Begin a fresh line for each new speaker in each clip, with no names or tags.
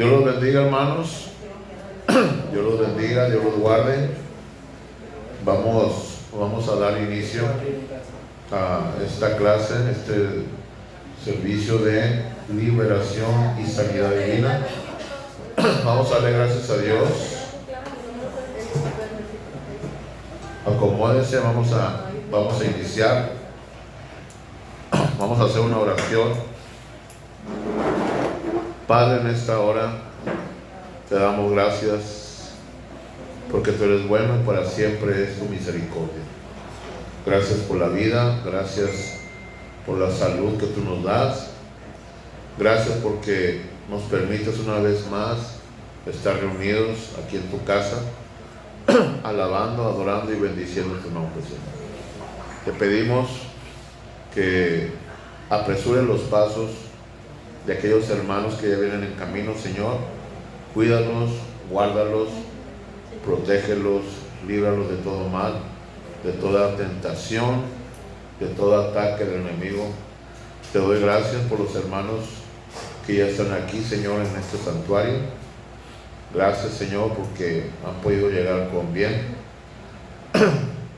Dios los bendiga, hermanos. Dios los bendiga, Dios los guarde. Vamos a dar inicio a esta clase, este servicio de liberación y sanidad divina. Vamos a darle gracias a Dios. Acomódense, vamos a iniciar. Vamos a hacer una oración. Padre, en esta hora te damos gracias porque tú eres bueno y para siempre es tu misericordia. Gracias por la vida, gracias por la salud que tú nos das. Gracias porque nos permites una vez más estar reunidos aquí en tu casa, alabando, adorando y bendiciendo tu nombre, Señor. Te pedimos que apresure los pasos de aquellos hermanos que ya vienen en camino, Señor. Cuídalos, guárdalos, protégelos, líbralos de todo mal, de toda tentación, de todo ataque del enemigo. Te doy gracias por los hermanos que ya están aquí, Señor, en este santuario. Gracias, Señor, porque han podido llegar con bien.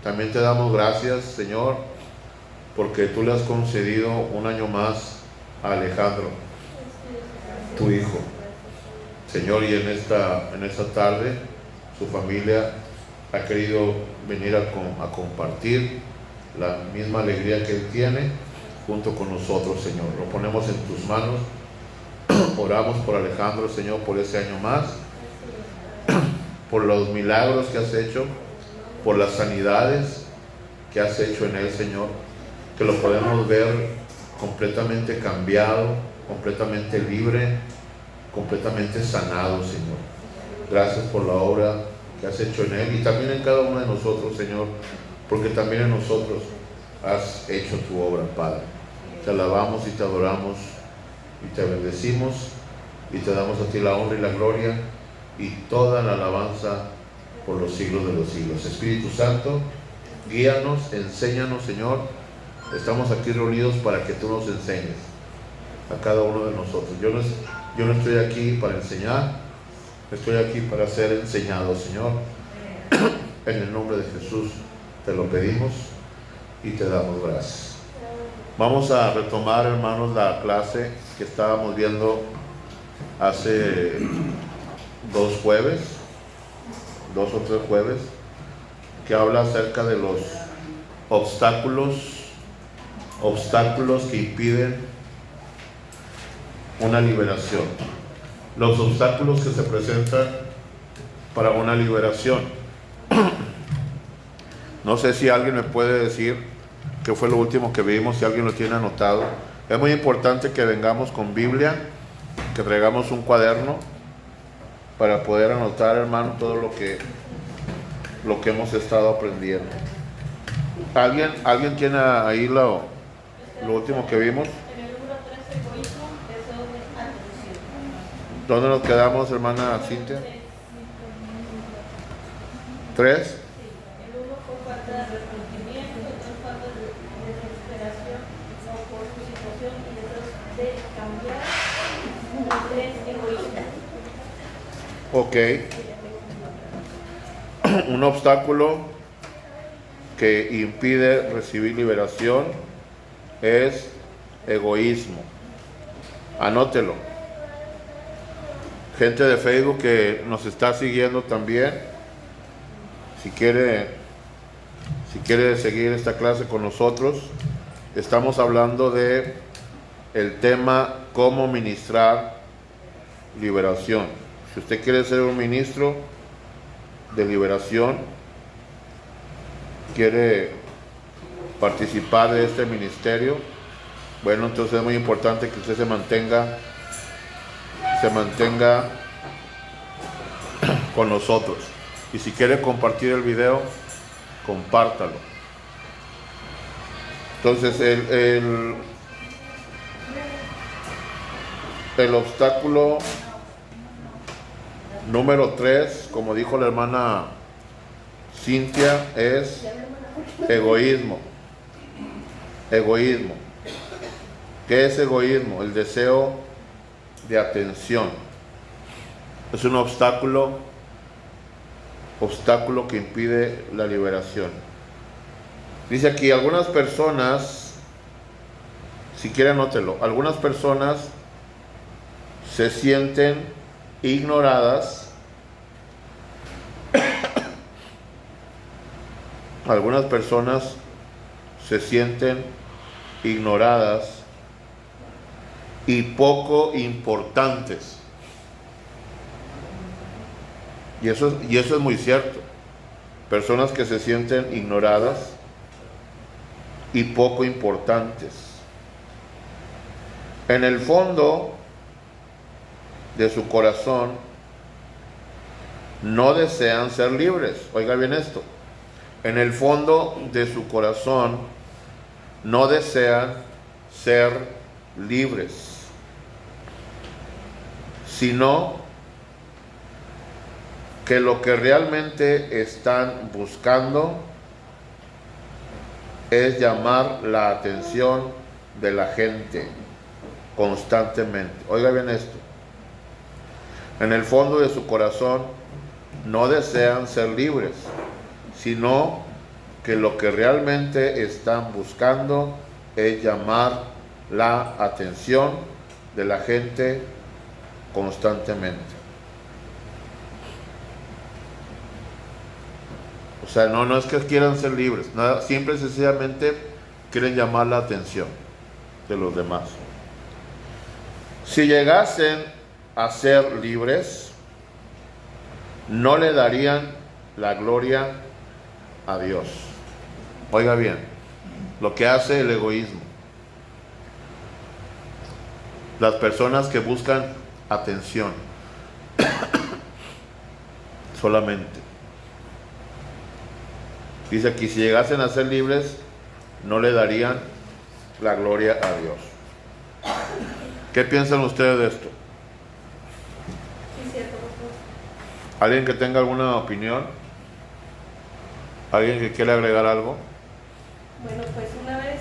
También te damos gracias, Señor, porque tú le has concedido un año más a Alejandro, tu hijo. Señor, y en esta tarde su familia ha querido venir a compartir la misma alegría que él tiene junto con nosotros, Señor. Lo ponemos en tus manos. Oramos por Alejandro, Señor, por ese año más, por los milagros que has hecho, por las sanidades que has hecho en él, Señor, que lo podemos ver completamente cambiado, completamente libre, completamente sanado, Señor. Gracias por la obra que has hecho en él y también en cada uno de nosotros, Señor, porque también en nosotros has hecho tu obra, Padre. Te alabamos y te adoramos y te bendecimos y te damos a ti la honra y la gloria y toda la alabanza por los siglos de los siglos. Espíritu Santo, guíanos, enséñanos, Señor. Estamos aquí reunidos para que tú nos enseñes a cada uno de nosotros. Yo no estoy aquí para enseñar, estoy aquí para ser enseñado, Señor. En el nombre de Jesús te lo pedimos y te damos gracias. Vamos a retomar, hermanos, la clase que estábamos viendo hace 2 o 3 jueves, que habla acerca de los obstáculos que impiden una liberación. Los obstáculos que se presentan para una liberación. No sé si alguien me puede decir qué fue lo último que vimos, si alguien lo tiene anotado. Es muy importante que vengamos con Biblia, que traigamos un cuaderno para poder anotar, hermano, todo lo que hemos estado aprendiendo. ¿Alguien tiene ahí lo último que vimos?
En el número 3, egoísmo, deseo de atención.
¿Dónde nos quedamos, hermana Cintia? 3.
Sí, el 1 fue falta de arrepentimiento, el 2 falta de desesperación o por su situación y deseos de cambiar. El 3, egoísmo.
Ok. Un obstáculo que impide recibir liberación es egoísmo. Anótelo. Gente de Facebook que nos está siguiendo también, si quiere seguir esta clase con nosotros, estamos hablando de el tema cómo ministrar liberación. Si usted quiere ser un ministro de liberación, quiere participar de este ministerio, bueno, entonces es muy importante que usted se mantenga con nosotros. Y si quiere compartir el video, compártalo. Entonces el obstáculo número 3, como dijo la hermana Cintia, es egoísmo. Egoísmo. ¿Qué es egoísmo? El deseo de atención. Es un obstáculo que impide la liberación. Dice aquí, algunas personas, si quieren anótelo, algunas personas se sienten ignoradas. Algunas personas se sienten ignoradas y poco importantes. Y eso es muy cierto. Personas que se sienten ignoradas y poco importantes. En el fondo de su corazón no desean ser libres. Oiga bien esto. En el fondo de su corazón no desean ser libres, sino que lo que realmente están buscando es llamar la atención de la gente constantemente. Oiga bien esto. En el fondo de su corazón no desean ser libres, sino que lo que realmente están buscando es llamar la atención de la gente constantemente. O sea, no es que quieran ser libres, nada, simple y sencillamente quieren llamar la atención de los demás. Si llegasen a ser libres, no le darían la gloria a Dios. Oiga bien, lo que hace el egoísmo. Las personas que buscan atención solamente. Dice aquí, si llegasen a ser libres, no le darían la gloria a Dios. ¿Qué piensan ustedes de esto?
Sí, cierto, pastor.
¿Alguien que tenga alguna opinión? ¿Alguien que quiera agregar algo?
Bueno, pues una vez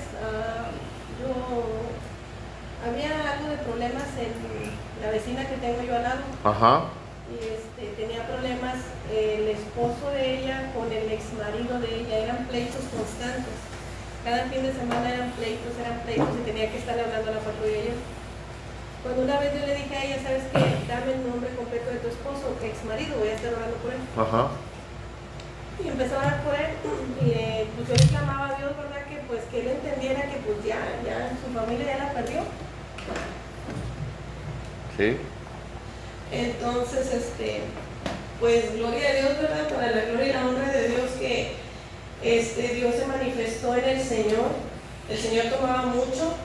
había algo de problemas en la vecina que tengo yo al lado.
Ajá.
Y tenía problemas el esposo de ella con el ex marido de ella, eran pleitos constantes. Cada fin de semana eran pleitos y tenía que estarle hablando a la patrulla yo. Cuando una vez yo le dije a ella, ¿sabes qué? Dame el nombre completo de tu esposo, ex marido, voy a estar orando por él.
Ajá.
Y empezó a orar por él y pues yo le clamaba a Dios, ¿verdad? Que pues que él entendiera que pues ya su familia ya la perdió.
Sí.
Entonces, pues gloria a Dios, ¿verdad? Para la gloria y la honra de Dios que Dios se manifestó en el Señor. El Señor tomaba mucho.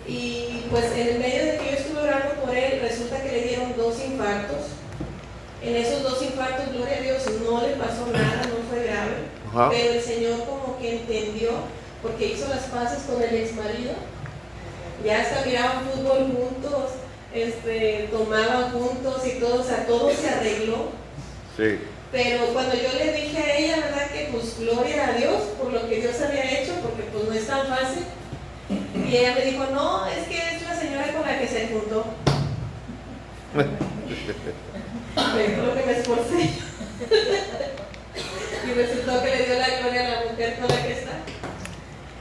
Y pues en el medio de que yo estuve orando por él, resulta que le dieron 2 infartos. En esos 2 infartos, gloria a Dios, no le pasó nada, no fue grave.
Ajá.
Pero el Señor como que entendió, porque hizo las paces con el ex marido. Ya hasta miraban fútbol juntos, tomaban juntos y todo, o sea, todo se arregló.
Sí.
Pero cuando yo le dije a ella, ¿verdad? Que pues gloria a Dios por lo que Dios había hecho, porque pues no es tan fácil. Y ella me dijo, no, es que es la señora con la que se juntó. Me dijo lo que me esforcé. Y resultó que le dio la gloria a la mujer con la que está.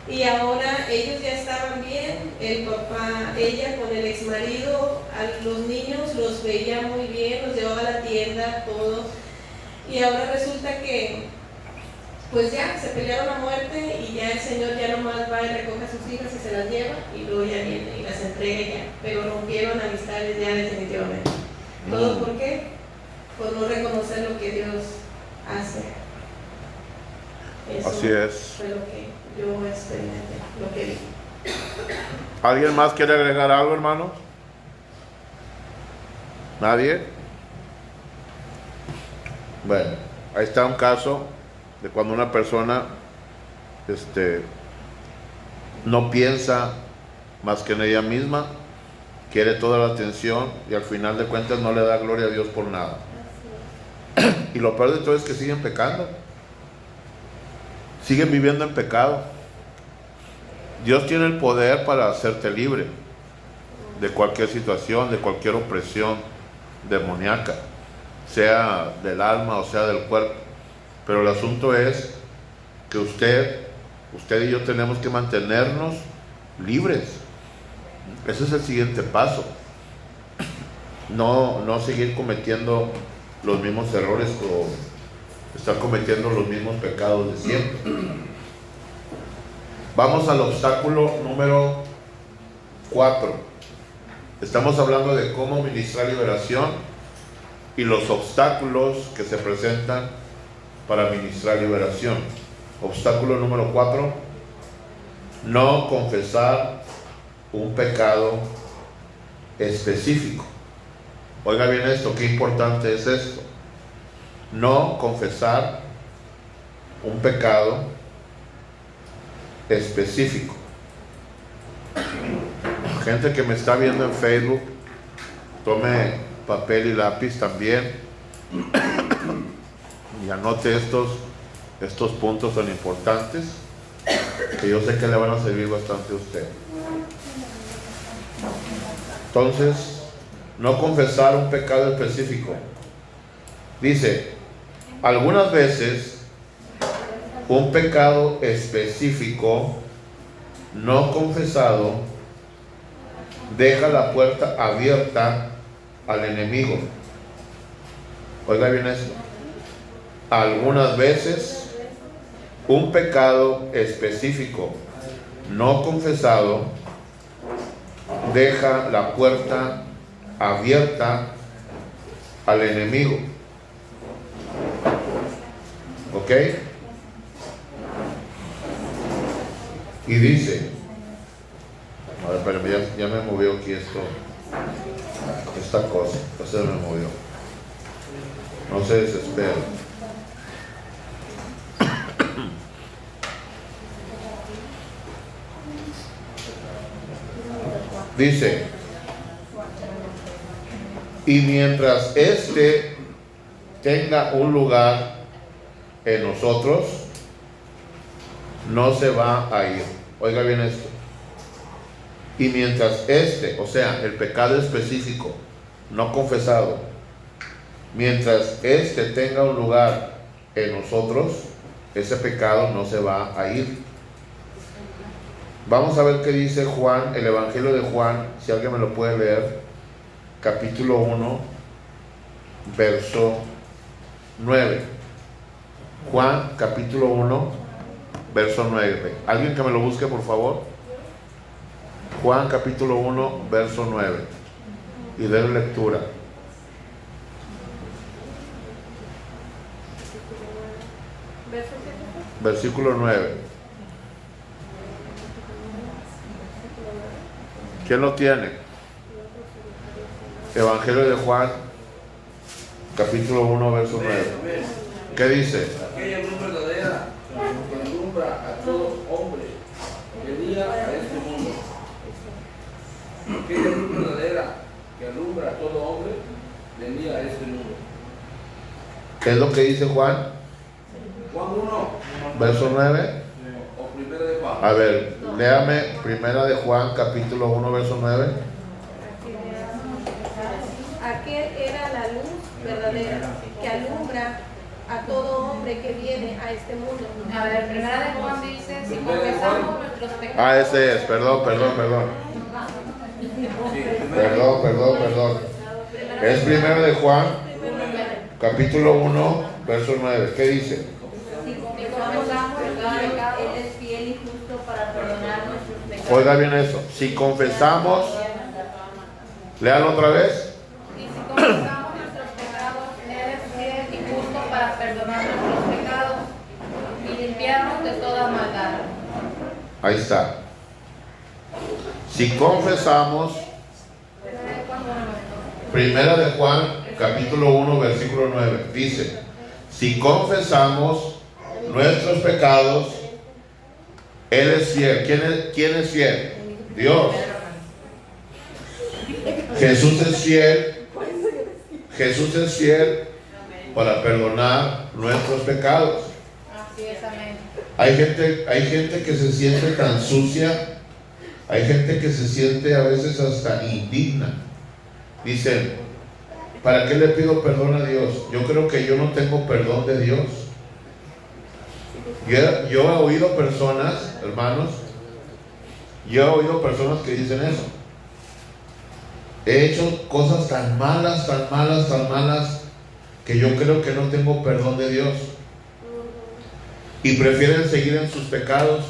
Y ahora ellos ya estaban bien, el papá, ella con el ex marido, a los niños los veía muy bien, los llevaba a la tienda, todos. Y ahora resulta que pues ya se pelearon a muerte y ya el Señor ya nomás va y recoge a sus hijas y se las lleva y luego ya viene y las entrega ya, pero rompieron amistades ya definitivamente. ¿Todo por qué? Por no reconocer lo que Dios hace. Eso
Así es.
fue lo que yo experimenté, lo que vi.
¿Alguien más quiere agregar algo, hermano? ¿Nadie? Bueno, ahí está un caso de cuando una persona no piensa más que en ella misma, quiere toda la atención y al final de cuentas no le da gloria a Dios por nada. Y lo peor de todo es que siguen pecando, siguen viviendo en pecado. Dios tiene el poder para hacerte libre de cualquier situación, de cualquier opresión, demoníaca, sea del alma o sea del cuerpo. Pero el asunto es que usted y yo tenemos que mantenernos libres. Ese es el siguiente paso. No seguir cometiendo los mismos errores o estar cometiendo los mismos pecados de siempre. Vamos al obstáculo número 4. Estamos hablando de cómo ministrar liberación y los obstáculos que se presentan para ministrar liberación. Obstáculo número 4: no confesar un pecado específico. Oiga bien esto, qué importante es esto. No confesar un pecado específico. Gente que me está viendo en Facebook, tome papel y lápiz también y anote estos puntos tan importantes que yo sé que le van a servir bastante a usted. Entonces, no confesar un pecado específico. Dice, algunas veces un pecado específico no confesado deja la puerta abierta al enemigo. Oiga bien esto. Algunas veces un pecado específico no confesado deja la puerta abierta al enemigo. ¿Ok? Y dice, a ver, espérame, ya me movió aquí esta cosa, se me movió. No se desespera. Dice, y mientras éste tenga un lugar en nosotros, no se va a ir. Oiga bien esto. Y mientras o sea, el pecado específico, no confesado, mientras tenga un lugar en nosotros, ese pecado no se va a ir. Vamos a ver qué dice Juan, el Evangelio de Juan, si alguien me lo puede leer, capítulo 1, verso 9. Juan, capítulo 1, verso 9. ¿Alguien que me lo busque, por favor? Juan, capítulo 1, verso 9. Y den lectura. Versículo 9. ¿Quién lo tiene? Evangelio de Juan, capítulo 1, verso 9. ¿Qué dice?
Aquella luz verdadera que alumbra a todo hombre que venía a este mundo. Aquella luz verdadera que alumbra a todo hombre venía a este mundo.
¿Qué es lo que dice Juan?
Juan 1,
verso 9.
o primera de Juan.
A ver, léame primera de Juan, capítulo 1, verso 9.
Aquel era la luz verdadera que alumbra a todo hombre que viene a este mundo.
A ver, primera de Juan dice, si confesamos nuestros pecados.
Ese es, perdón. Perdón. Es primera de Juan, capítulo 1, verso 9. ¿Qué dice?
Si confesamos nuestros pecados, Él es fiel y justo para perdonar nuestros pecados.
Oiga bien eso. Si confesamos, léalo otra vez.
Y si confesamos nuestros pecados, Él es fiel y justo para perdonar nuestros pecados y limpiarnos de toda maldad.
Ahí está. Si confesamos, primera de Juan, capítulo 1, versículo 9, dice, si confesamos nuestros pecados, Él es fiel. ¿Quién es fiel? Dios. Jesús es fiel. Jesús es fiel para perdonar nuestros pecados.
Así es, amén.
Hay gente que se siente tan sucia, hay gente que se siente a veces hasta indigna. Dicen, ¿Para qué le pido perdón a Dios? Yo creo que yo no tengo perdón de Dios. Yo he oído personas, hermanos, yo he oído personas que dicen eso. He hecho cosas tan malas, que yo creo que no tengo perdón de Dios. Y prefieren seguir en sus pecados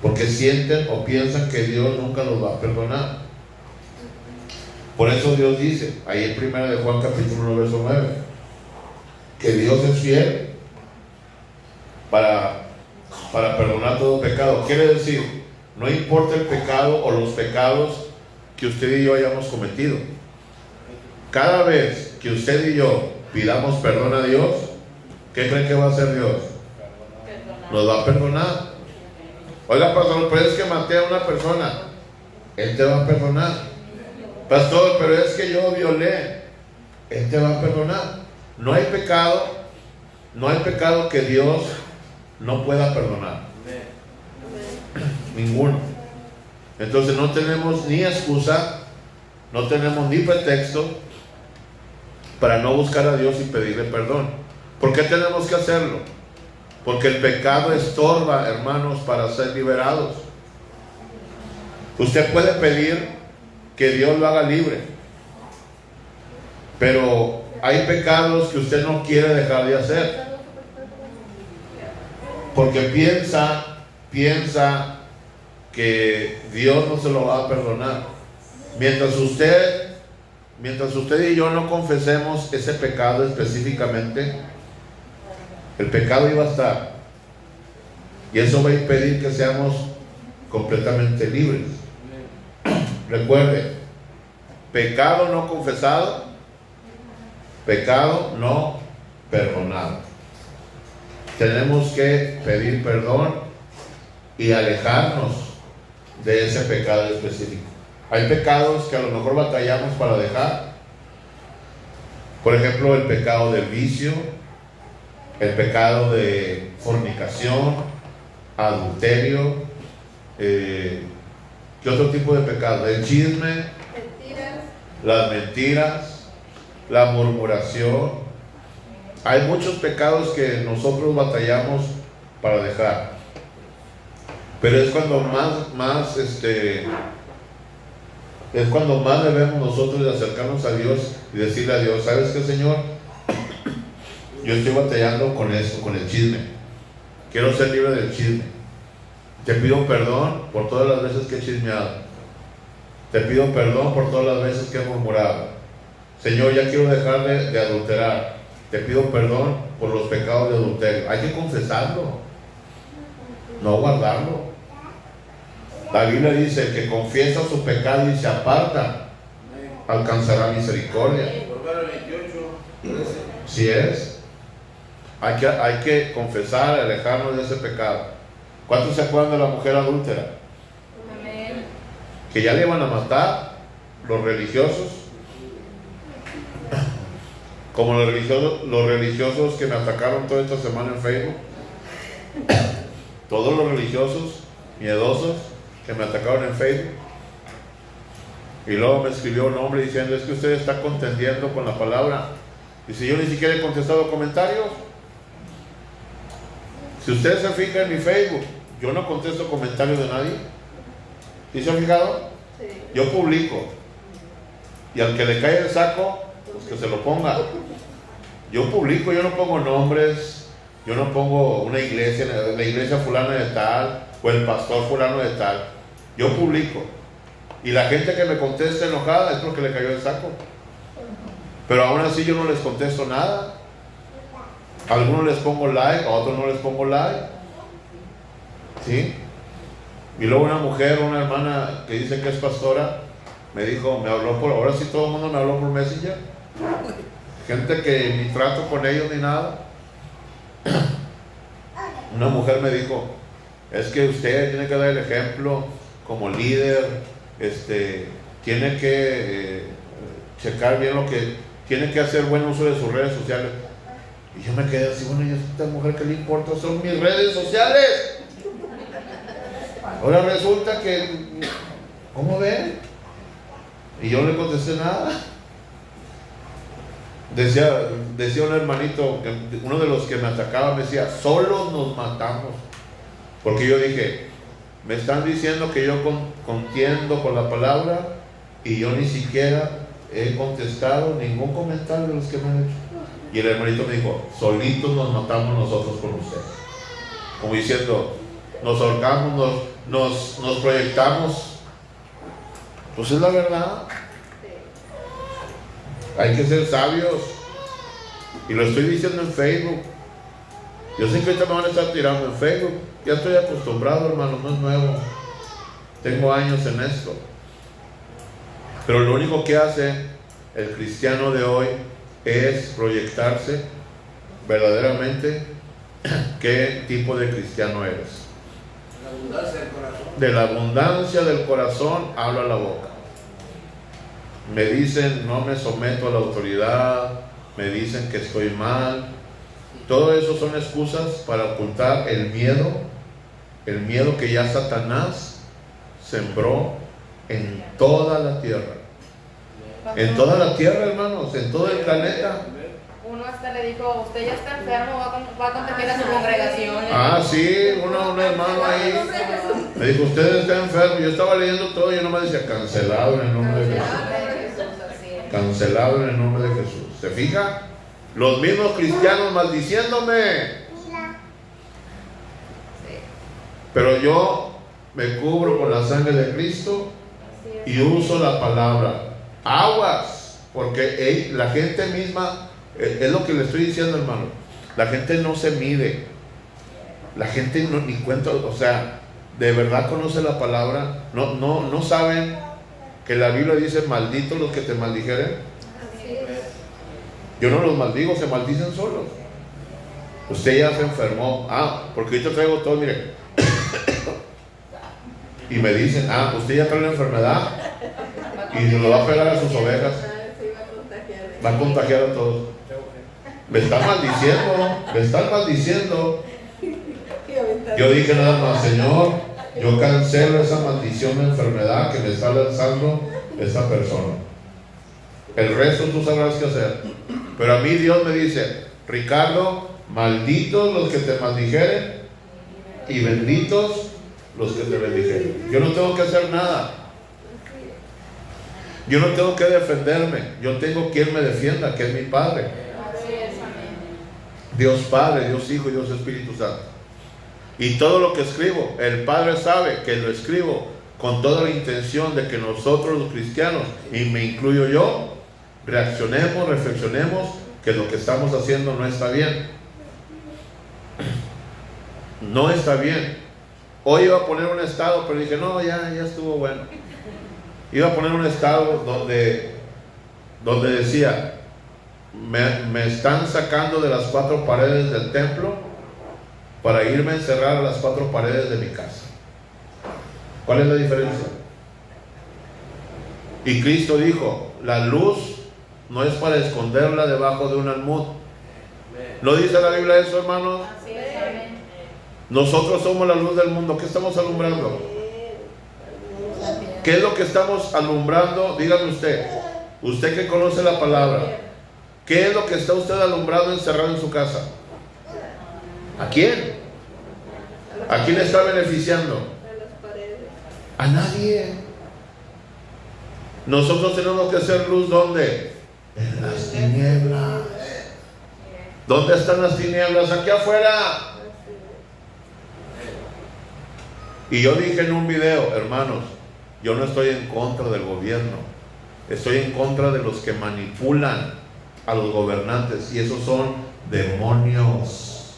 porque sienten o piensan que Dios nunca los va a perdonar. Por eso Dios dice, ahí en 1 de Juan capítulo 1, verso 9, que Dios es fiel para perdonar todo pecado. Quiere decir, no importa el pecado o los pecados que usted y yo hayamos cometido. Cada vez que usted y yo pidamos perdón a Dios, ¿qué creen que va a hacer Dios? Nos va a perdonar. Oiga, pastor, pero es que maté a una persona. Él te va a perdonar. Pastor, pero es que yo violé. Él te va a perdonar. No hay pecado que Dios no pueda perdonar. Ninguno. Entonces no tenemos ni excusa, no tenemos ni pretexto para no buscar a Dios y pedirle perdón. ¿Por qué tenemos que hacerlo? Porque el pecado estorba, hermanos, para ser liberados. Usted puede pedir que Dios lo haga libre, pero hay pecados que usted no quiere dejar de hacer, porque piensa que Dios no se lo va a perdonar. Mientras usted y yo no confesemos ese pecado específicamente, el pecado iba a estar, y eso va a impedir que seamos completamente libres. Recuerde, pecado no confesado, pecado no perdonado. Tenemos que pedir perdón y alejarnos de ese pecado específico. Hay pecados que a lo mejor batallamos para dejar. Por ejemplo, el pecado del vicio, el pecado de fornicación, adulterio, ¿qué otro tipo de pecado? El chisme, las mentiras, la murmuración. Hay muchos pecados que nosotros batallamos para dejar, pero es cuando más debemos nosotros de acercarnos a Dios y decirle a Dios: ¿sabes qué, Señor? Yo estoy batallando con eso, con el chisme. Quiero ser libre del chisme. Te pido perdón por todas las veces que he chismeado. Te pido perdón por todas las veces que he murmurado. Señor, ya quiero dejar de adulterar. Te pido perdón por los pecados de adulterio. Hay que confesarlo, no guardarlo. La Biblia dice: el que confiesa su pecado y se aparta, alcanzará misericordia. Si es, hay que confesar, alejarnos de ese pecado. ¿Cuántos se acuerdan de la mujer adúltera?
Amén.
Que ya le iban a matar los religiosos, como los religiosos que me atacaron toda esta semana en Facebook. Todos los religiosos miedosos que me atacaron en Facebook. Y luego me escribió un hombre diciendo: es que usted está contendiendo con la palabra. Dice: yo ni siquiera he contestado comentarios. Si usted se fija en mi Facebook, yo no contesto comentarios de nadie. ¿Sí se ha fijado?
Sí.
Yo publico, y al que le cae el saco, pues que se lo ponga. Yo publico, yo no pongo nombres, yo no pongo una iglesia, la iglesia fulana de tal, o el pastor fulano de tal. Yo publico, y la gente que me contesta enojada es porque le cayó el saco. Pero aún así yo no les contesto nada. A algunos les pongo like, a otros no les pongo like. ¿Sí? Y luego una mujer, una hermana que dice que es pastora, me dijo, ahora sí todo el mundo me habló por Messenger. Gente que ni trato con ellos ni nada. Una mujer me dijo: es que usted tiene que dar el ejemplo como líder, tiene que checar bien lo que tiene que hacer, buen uso de sus redes sociales. Y yo me quedé así: bueno, ¿y a esta mujer qué le importa? Son mis redes sociales. Ahora resulta que, ¿cómo ven? Y yo no le contesté nada. Decía un hermanito, uno de los que me atacaba, me decía, solos nos matamos. Porque yo dije, me están diciendo que yo contiendo con la palabra y yo ni siquiera he contestado ningún comentario de los que me han hecho. Y el hermanito me dijo, solitos nos matamos nosotros con usted. Como diciendo, nos ahorcamos, nos proyectamos. Pues es la verdad. Hay que ser sabios. Y lo estoy diciendo en Facebook. Yo sé que ahorita me van a estar tirando en Facebook. Ya estoy acostumbrado, hermano, no es nuevo. Tengo años en esto. Pero lo único que hace el cristiano de hoy es proyectarse verdaderamente qué tipo de cristiano eres.
La abundancia del corazón.
De la abundancia del corazón habla la boca. Me dicen, no me someto a la autoridad, me dicen que estoy mal. Todo eso son excusas para ocultar el miedo que ya Satanás sembró en toda la tierra. En toda la tierra, hermanos, en todo el planeta.
Uno hasta le dijo, usted ya está enfermo, va a contagiar a su congregación.
Ah, sí, un hermano ahí me dijo, usted está enfermo. Yo estaba leyendo todo y yo nomás decía, cancelado en el nombre de Jesús. Cancelado en el nombre de Jesús. ¿Se fija? Los mismos cristianos maldiciéndome. Pero yo me cubro con la sangre de Cristo y uso la palabra. Aguas, porque la gente misma, es lo que le estoy diciendo, hermano. La gente no se mide. La gente no, ni cuenta, o sea, de verdad conoce la palabra. No saben que la Biblia dice, malditos los que te maldijeren. Yo no los maldigo, se maldicen solos. Usted ya se enfermó. Porque ahorita traigo todo, mire. Y me dicen, usted ya trae la enfermedad y se lo va a pegar a sus ovejas. Va a contagiar a todos. Me están maldiciendo. Yo dije nada más, Señor, yo cancelo esa maldición de enfermedad que me está lanzando esa persona. El resto tú sabrás qué hacer. Pero a mí Dios me dice, Ricardo, malditos los que te maldijeren y benditos los que te bendijeren. Yo no tengo que hacer nada. Yo no tengo que defenderme. Yo tengo quien me defienda, que es mi Padre. Dios Padre, Dios Hijo y Dios Espíritu Santo. Y todo lo que escribo, el Padre sabe que lo escribo con toda la intención de que nosotros los cristianos, y me incluyo yo, reaccionemos, reflexionemos que lo que estamos haciendo no está bien. No está bien. Hoy iba a poner un estado, pero dije, no, ya estuvo bueno. Iba a poner un estado donde decía, me están sacando de las 4 paredes del templo para irme a encerrar a las 4 paredes de mi casa. ¿Cuál es la diferencia? Y Cristo dijo, la luz no es para esconderla debajo de un almud. ¿No dice la Biblia eso, hermanos? Nosotros somos la luz del mundo. ¿Qué estamos alumbrando? ¿Qué es lo que estamos alumbrando? Dígame usted que conoce la palabra, ¿qué es lo que está usted alumbrando encerrado en su casa? ¿A quién? ¿A quién está beneficiando? A nadie. Nosotros tenemos que hacer luz, ¿dónde? En las tinieblas. ¿Dónde están las tinieblas? Aquí afuera. Y yo dije en un video, hermanos, yo no estoy en contra del gobierno, estoy en contra de los que manipulan a los gobernantes, y esos son demonios.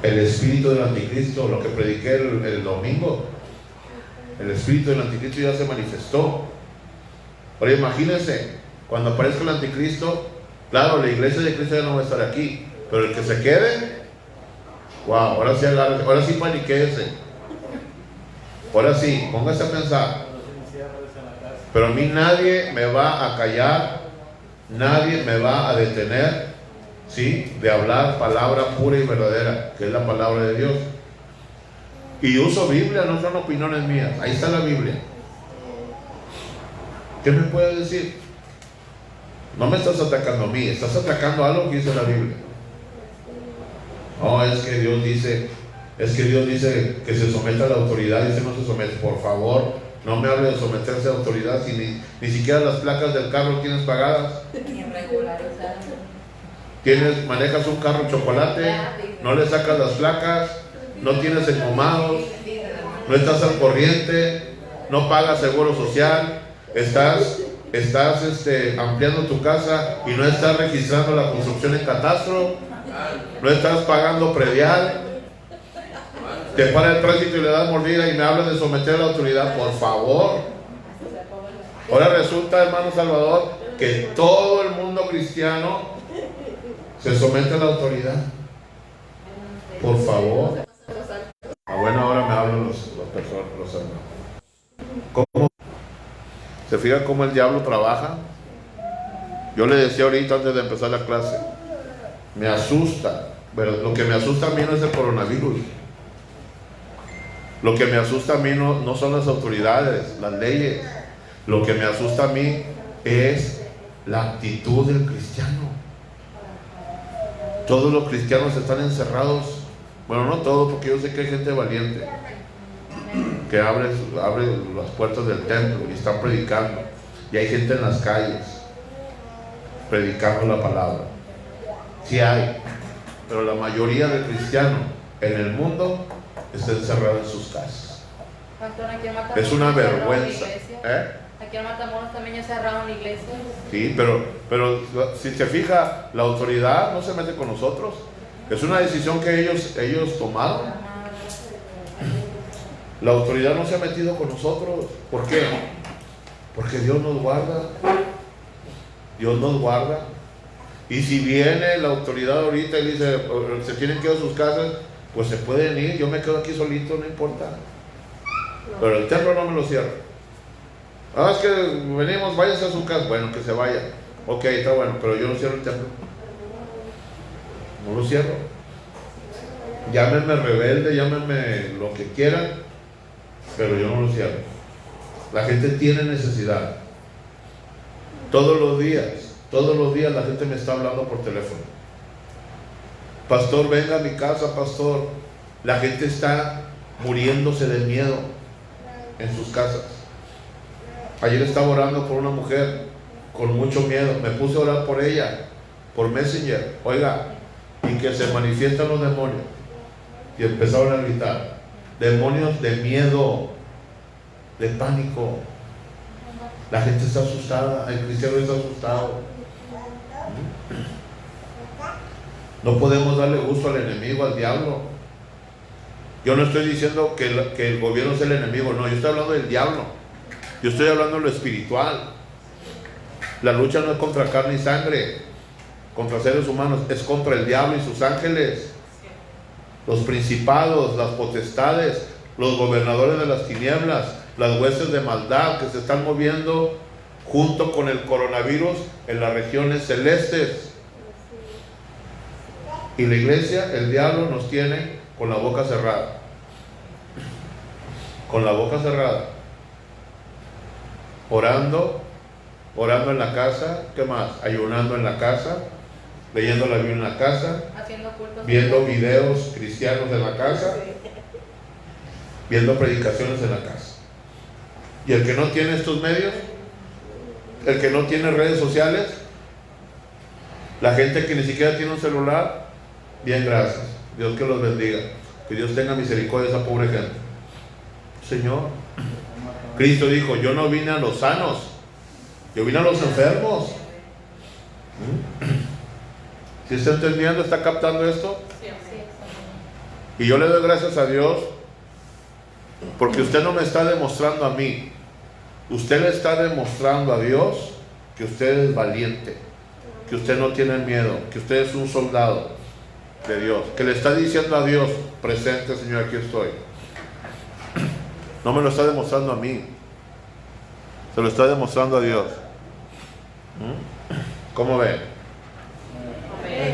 El espíritu del anticristo, lo que prediqué el domingo, el espíritu del anticristo ya se manifestó. Ahora imagínense, cuando aparezca el anticristo, claro, la iglesia de Cristo ya no va a estar aquí, pero el que se quede, wow, ahora sí paniquéese. Ahora sí, póngase a pensar. Pero a mí nadie me va a callar, nadie me va a detener, ¿sí?, de hablar palabra pura y verdadera, que es la palabra de Dios. Y uso Biblia, no son opiniones mías. Ahí está la Biblia. ¿Qué me puede decir? No me estás atacando a mí, estás atacando algo que dice la Biblia. No, es que Dios dice que se someta a la autoridad y usted no se somete. Por favor, no me hable de someterse a la autoridad si ni siquiera las placas del carro tienes pagadas. Manejas un carro chocolate, no le sacas las placas, no tienes engomados, no estás al corriente, no pagas seguro social, estás ampliando tu casa y no estás registrando la construcción en catastro, no estás pagando predial, te para el tránsito y le das mordida y me hablas de someter a la autoridad. Por favor. Ahora resulta, hermano Salvador, que todo el mundo cristiano se somete a la autoridad. Por favor. A buena hora me hablan los hermanos. ¿Cómo? ¿Se fija cómo el diablo trabaja? Yo le decía ahorita antes de empezar la clase, me asusta, pero lo que me asusta a mí no es el coronavirus. Lo que me asusta a mí no son las autoridades, las leyes. Lo que me asusta a mí es la actitud del cristiano. Todos los cristianos están encerrados. Bueno, no todos, porque yo sé que hay gente valiente que abre las puertas del templo y están predicando. Y hay gente en las calles predicando la palabra. Sí hay, pero la mayoría de cristianos en el mundo está encerrado en sus casas.
Pastor, aquí en Matamoros
Es una
ya cerraron
vergüenza.
la iglesia. Aquí en Matamoros también ya cerraron iglesias.
Sí, pero si se fija, la autoridad no se mete con nosotros. Es una decisión que ellos tomaron. La autoridad no se ha metido con nosotros. ¿Por qué? Porque Dios nos guarda. Dios nos guarda. Y si viene la autoridad ahorita y dice, se tienen que ir a sus casas, pues se pueden ir. Yo me quedo aquí solito, no importa. Pero el templo no me lo cierro. Es que venimos, váyanse a su casa. Bueno, que se vaya. Ok, está bueno, pero yo no cierro el templo. No lo cierro. Llámenme rebelde, llámenme lo que quieran, pero yo no lo cierro. La gente tiene necesidad. Todos los días la gente me está hablando por teléfono. Pastor, venga a mi casa, pastor. La gente está muriéndose de miedo en sus casas. Ayer estaba orando por una mujer con mucho miedo. Me puse a orar por ella, por Messenger. Oiga, y que se manifiestan los demonios. Y empezaron a gritar. Demonios de miedo, de pánico. La gente está asustada, el cristiano está asustado. No podemos darle gusto al enemigo, al diablo. Yo no estoy diciendo que el gobierno es el enemigo, no, yo estoy hablando del diablo. Yo estoy hablando de lo espiritual. La lucha no es contra carne y sangre, contra seres humanos, es contra el diablo y sus ángeles, los principados, las potestades, los gobernadores de las tinieblas, las huestes de maldad que se están moviendo junto con el coronavirus en las regiones celestes. Y la iglesia, el diablo nos tiene con la boca cerrada. Con la boca cerrada. Orando en la casa, ¿qué más? Ayunando en la casa, leyendo la Biblia en la casa, viendo videos cristianos en la casa, viendo predicaciones en la casa. Y el que no tiene estos medios, el que no tiene redes sociales, la gente que ni siquiera tiene un celular, bien, gracias. Dios que los bendiga. Que Dios tenga misericordia de esa pobre gente. Señor, Cristo dijo, yo no vine a los sanos, yo vine a los enfermos. ¿Sí está entendiendo? ¿Está captando esto? Y yo le doy gracias a Dios porque usted no me está demostrando a mí, usted le está demostrando a Dios que usted es valiente, que usted no tiene miedo, que usted es un soldado de Dios, que le está diciendo a Dios, presente Señor, aquí estoy. No me lo está demostrando a mí, se lo está demostrando a Dios. ¿Cómo ven?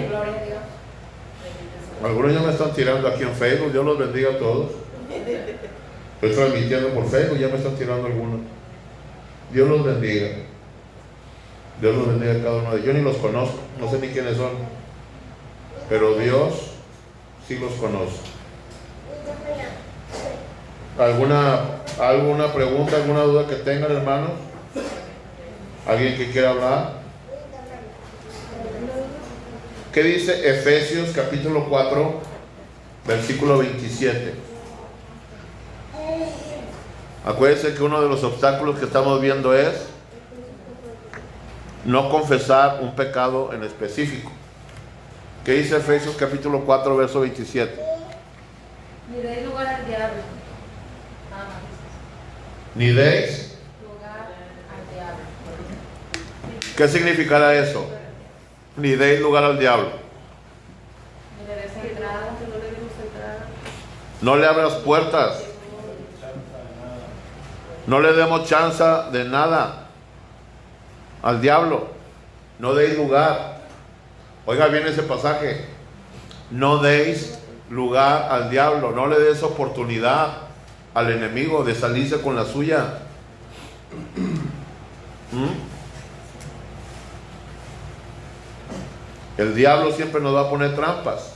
Gloria a Dios.
Algunos ya me están tirando aquí en Facebook, Dios los bendiga a todos. Estoy transmitiendo por Facebook, ya me están tirando algunos. Dios los bendiga. Dios los bendiga a cada uno de ellos. Yo ni los conozco, no sé ni quiénes son, pero Dios sí los conoce. ¿Alguna pregunta, alguna duda que tengan, hermanos? ¿Alguien que quiera hablar? ¿Qué dice Efesios capítulo 4, versículo 27? Acuérdense que uno de los obstáculos que estamos viendo es no confesar un pecado en específico. ¿Qué dice Efesios capítulo 4, verso 27?
Ni deis lugar al diablo.
Ni deis.
Lugar al diablo.
¿Qué significará eso? Ni deis lugar al diablo.
Ni le des entrada.
No le abras puertas. No le demos chance de nada al diablo. No deis lugar. Oiga bien ese pasaje. No deis lugar al diablo. No le des oportunidad al enemigo de salirse con la suya. El diablo siempre nos va a poner trampas.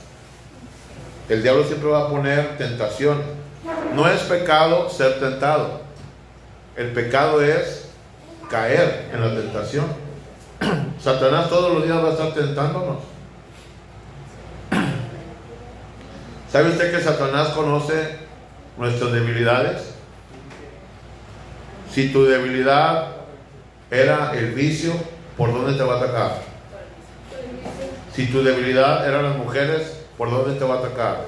El diablo siempre va a poner tentaciones. No es pecado ser tentado. El pecado es caer en la tentación. Satanás todos los días va a estar tentándonos. ¿Sabe usted que Satanás conoce nuestras debilidades? Si tu debilidad era el vicio, ¿por dónde te va a atacar? Si tu debilidad eran las mujeres, ¿por dónde te va a atacar?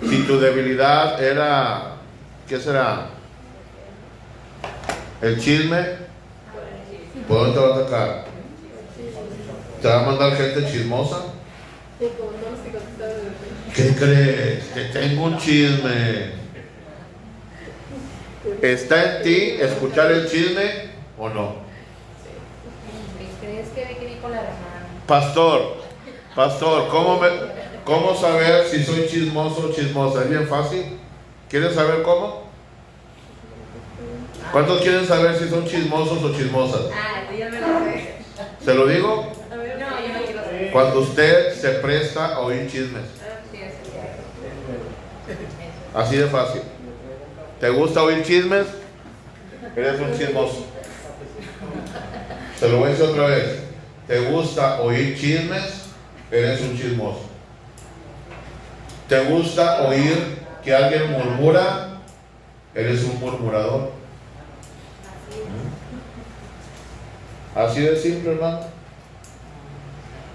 Si tu debilidad era, ¿qué será? El chisme, ¿por dónde te va a atacar? ¿Te va a mandar gente chismosa? ¿Qué crees? Que tengo un chisme. ¿Está en ti escuchar el chisme o no?
¿Crees que me quedé con la hermana?
Pastor, ¿cómo saber si soy chismoso o chismosa? Es bien fácil. ¿Quieren saber cómo? ¿Cuántos quieren saber si son chismosos o chismosas?
Dígame lo sé.
¿Se lo digo?
No, yo no quiero saber.
Cuando usted se presta a oír chismes. Así de fácil. ¿Te gusta oír chismes? Eres un chismoso. Se lo voy a decir otra vez. ¿Te gusta oír chismes? Eres un chismoso. ¿Te gusta oír que alguien murmura? Eres un murmurador. Así de simple, hermano.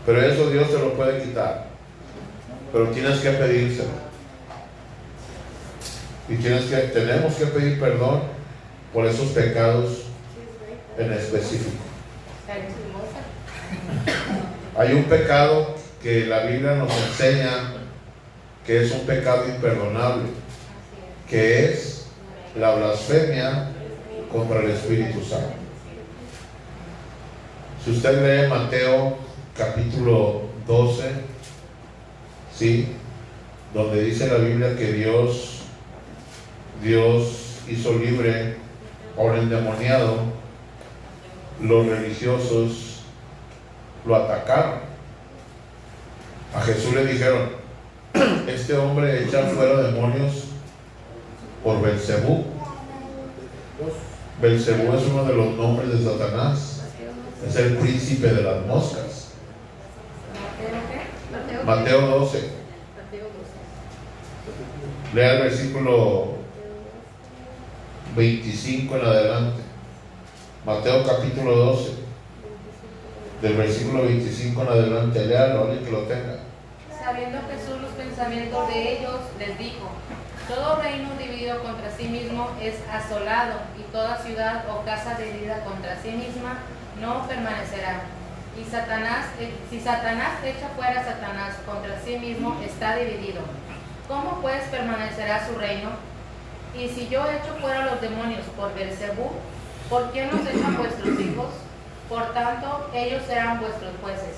Pero eso Dios te lo puede quitar. Pero tienes que pedírselo. Y tenemos que pedir perdón por esos pecados en específico. Hay un pecado que la Biblia nos enseña que es un pecado imperdonable, que es la blasfemia contra el Espíritu Santo. Si usted lee Mateo capítulo 12, ¿sí?, donde dice la Biblia que Dios hizo libre a un endemoniado, los religiosos lo atacaron. A Jesús le dijeron: este hombre echa fuera demonios por Belcebú. Belcebú es uno de los nombres de Satanás. Es el príncipe de las moscas. Mateo 12. Lea el versículo 25 en adelante. Mateo capítulo 12, del versículo 25 en adelante. Léalo, alguien que lo tenga.
Sabiendo Jesús los pensamientos de ellos, les dijo: todo reino dividido contra sí mismo es asolado, y toda ciudad o casa dividida contra sí misma no permanecerá. Y si Satanás echa fuera a Satanás contra sí mismo, está dividido. ¿Cómo pues permanecerá su reino? Y si yo echo fuera los demonios por Belcebú, ¿por qué nos echan vuestros hijos? Por tanto, ellos serán vuestros jueces.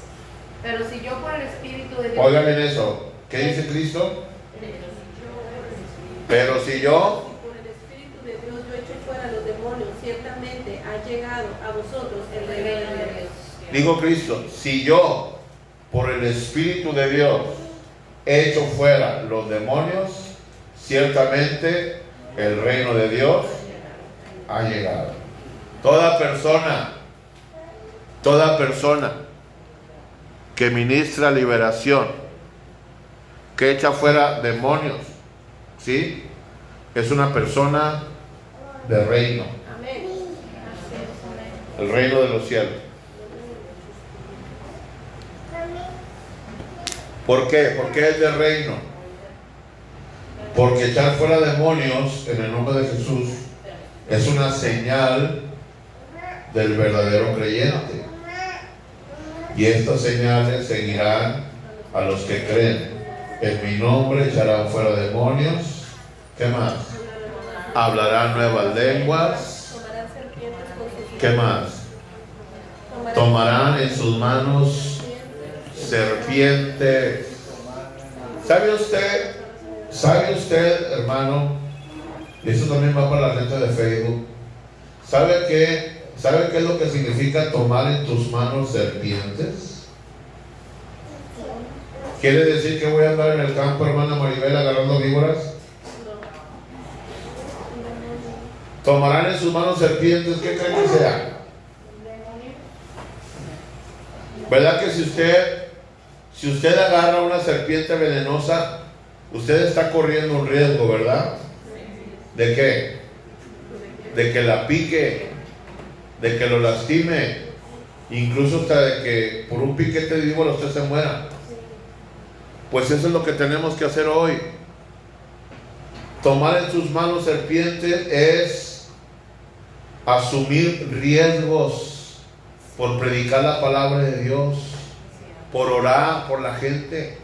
Pero si yo por el Espíritu de Dios...
Oigan en eso, ¿qué dice Cristo? Pero si yo...
Por el Espíritu de Dios yo echo fuera los demonios, ciertamente a ha llegado a vosotros el reino de Dios.
Dijo Cristo, si yo, por el Espíritu de Dios, echo fuera los demonios, ciertamente el reino de Dios ha llegado. Toda persona que ministra liberación, que echa fuera demonios, ¿sí? Es una persona de reino.
Amén.
El reino de los cielos. ¿Por qué? Porque es de reino. Porque echar fuera demonios en el nombre de Jesús es una señal del verdadero creyente. Y estas señales seguirán a los que creen. En mi nombre echarán fuera demonios. ¿Qué más? Hablarán nuevas lenguas.
Tomarán serpientes con sus
¿Qué más? Tomarán en sus manos serpientes. ¿Sabe usted, hermano? Y eso también va para la gente de Facebook. ¿Sabe qué es lo que significa tomar en tus manos serpientes? ¿Quiere decir que voy a andar en el campo, hermana Maribel, agarrando víboras? Tomarán en sus manos serpientes. ¿Qué creen que sea? ¿Verdad que si usted agarra una serpiente venenosa, usted está corriendo un riesgo, ¿verdad? ¿De qué? De que la pique, de que lo lastime, incluso hasta de que por un piquete de víbora usted se muera. Pues eso es lo que tenemos que hacer hoy. Tomar en sus manos serpientes es asumir riesgos por predicar la palabra de Dios, por orar por la gente,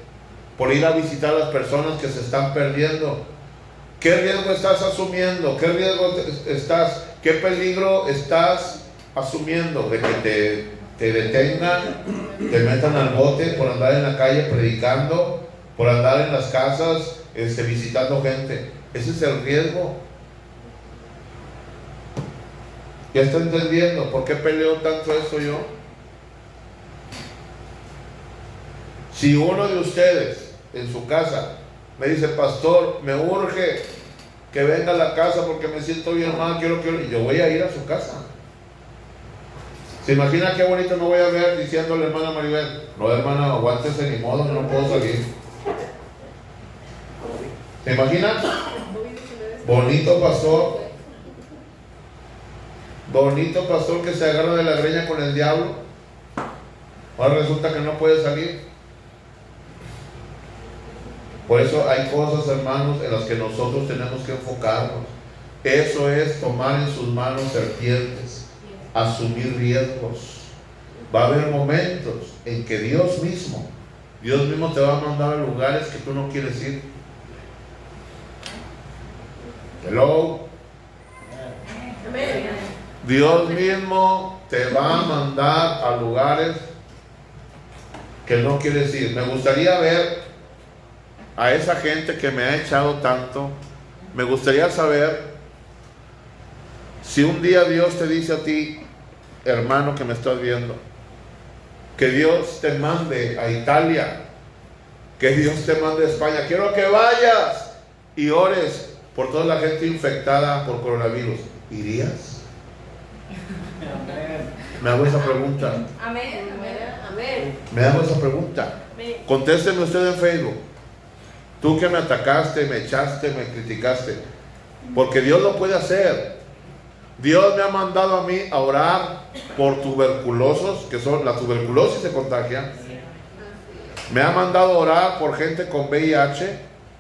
por ir a visitar a las personas que se están perdiendo. ¿Qué riesgo estás asumiendo? ¿Qué peligro estás asumiendo? De que te detengan, te metan al bote por andar en la calle predicando, por andar en las casas visitando gente. Ese es el riesgo. ¿Ya está entendiendo por qué peleo tanto esto yo? Si uno de ustedes en su casa me dice, pastor, me urge que venga a la casa porque me siento bien mal, quiero, y yo voy a ir a su casa. ¿Se imagina qué bonito me voy a ver diciéndole, hermana Maribel? No, hermana, aguántese, ni modo, no puedo salir. ¿Se imagina? Bonito pastor que se agarra de la greña con el diablo. Ahora resulta que no puede salir. Por eso hay cosas, hermanos, en las que nosotros tenemos que enfocarnos. Eso es tomar en sus manos serpientes, asumir riesgos. Va a haber momentos en que Dios mismo te va a mandar a lugares que tú no quieres ir. Hello. Dios mismo te va a mandar a lugares que no quieres ir. Me gustaría ver a esa gente que me ha echado tanto. Me gustaría saber si un día Dios te dice a ti, hermano que me estás viendo, que Dios te mande a Italia, que Dios te mande a España. Quiero que vayas y ores por toda la gente infectada por coronavirus. ¿Irías? Me hago esa pregunta.
Amén.
Me hago esa pregunta. Contésteme usted en Facebook. Tú que me atacaste, me echaste, me criticaste. Porque Dios lo puede hacer. Dios me ha mandado a mí a orar por tuberculosos, que son la tuberculosis se contagia. Me ha mandado a orar por gente con VIH,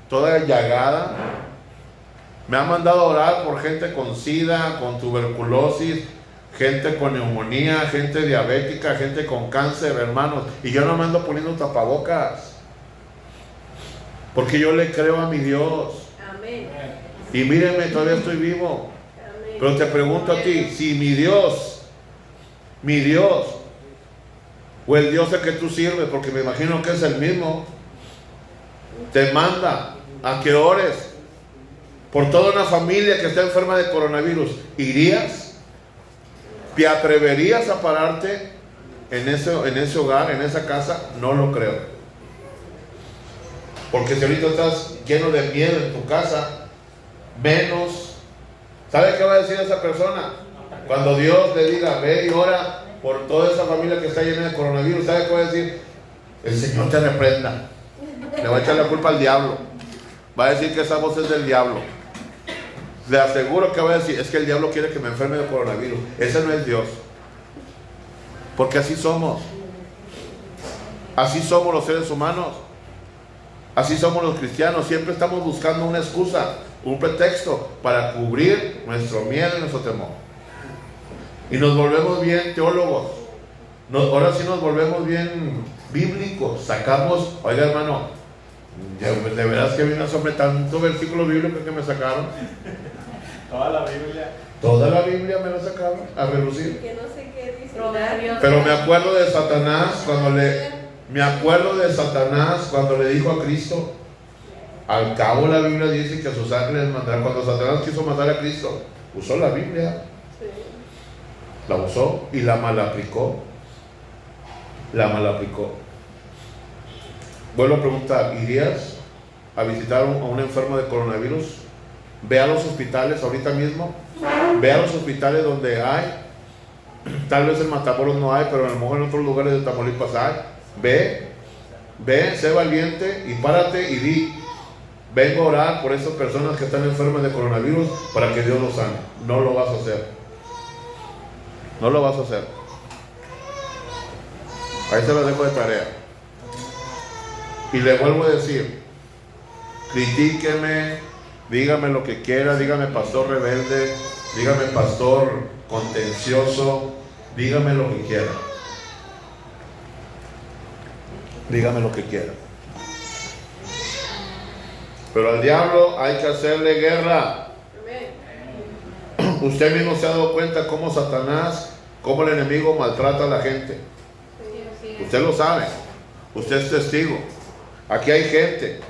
toda llagada. Me ha mandado a orar por gente con SIDA, con tuberculosis, gente con neumonía, gente diabética, gente con cáncer, hermanos. Y yo no me ando poniendo tapabocas, porque yo le creo a mi Dios.
Amén.
Y mírenme, todavía estoy vivo.
Amén.
Pero te pregunto a ti, si mi Dios, o el Dios al que tú sirves, porque me imagino que es el mismo, te manda a que ores por toda una familia que está enferma de coronavirus, ¿irías? ¿Te atreverías a pararte en ese hogar, en esa casa? No lo creo. Porque si ahorita estás lleno de miedo en tu casa, menos. ¿Sabe qué va a decir esa persona? Cuando Dios le diga, ve y ora por toda esa familia que está llena de coronavirus, ¿sabe qué va a decir? El Señor te reprenda. Le va a echar la culpa al diablo. Va a decir que esa voz es del diablo. Le aseguro que va a decir, es que el diablo quiere que me enferme de coronavirus. Ese no es Dios. Porque así somos. Así somos los seres humanos. Así somos los cristianos. Siempre estamos buscando una excusa, un pretexto para cubrir nuestro miedo y nuestro temor. Y nos volvemos bien teólogos. Ahora sí nos volvemos bien bíblicos. Sacamos, oiga hermano, de veras que vino sobre tanto versículo bíblico que me sacaron.
Toda la Biblia.
Toda la Biblia me la sacaron a relucir.
Que no sé qué dice.
Proverbios.
Pero me acuerdo de Satanás cuando le dijo a Cristo, al cabo la Biblia dice que a sus ángeles mandará. Cuando Satanás quiso matar a Cristo, usó la Biblia. La usó y la malaplicó. Vuelvo a preguntar, ¿irías a visitar a un enfermo de coronavirus? Ve a los hospitales ahorita mismo. Ve a los hospitales donde hay. Tal vez en Matamoros no hay, pero a lo mejor en otros lugares de Tamaulipas hay. Ve, sé valiente y párate y di, vengo a orar por esas personas que están enfermas de coronavirus para que Dios los sane. No lo vas a hacer. No lo vas a hacer. Ahí se lo dejo de tarea. Y le vuelvo a decir, critíqueme, dígame lo que quiera, dígame pastor rebelde, dígame pastor contencioso, dígame lo que quiera. Dígame lo que quiera. Pero al diablo hay que hacerle guerra. Usted mismo se ha dado cuenta cómo Satanás, cómo el enemigo maltrata a la gente. Usted lo sabe. Usted es testigo. Aquí hay gente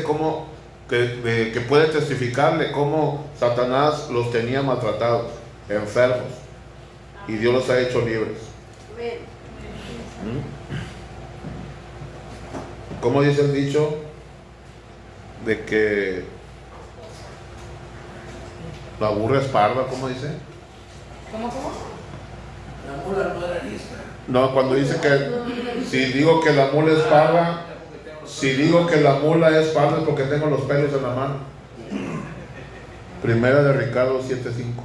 como que puede testificarle cómo Satanás los tenía maltratados, enfermos, y Dios los ha hecho libres. ¿Cómo dice el dicho? De que la burra es parda, ¿cómo dice?
¿Cómo?
La mula no era lista.
No, cuando dice que si digo que la mula es parda, si digo que la mula es parda es porque tengo los pelos en la mano. Primera de Ricardo 7:5.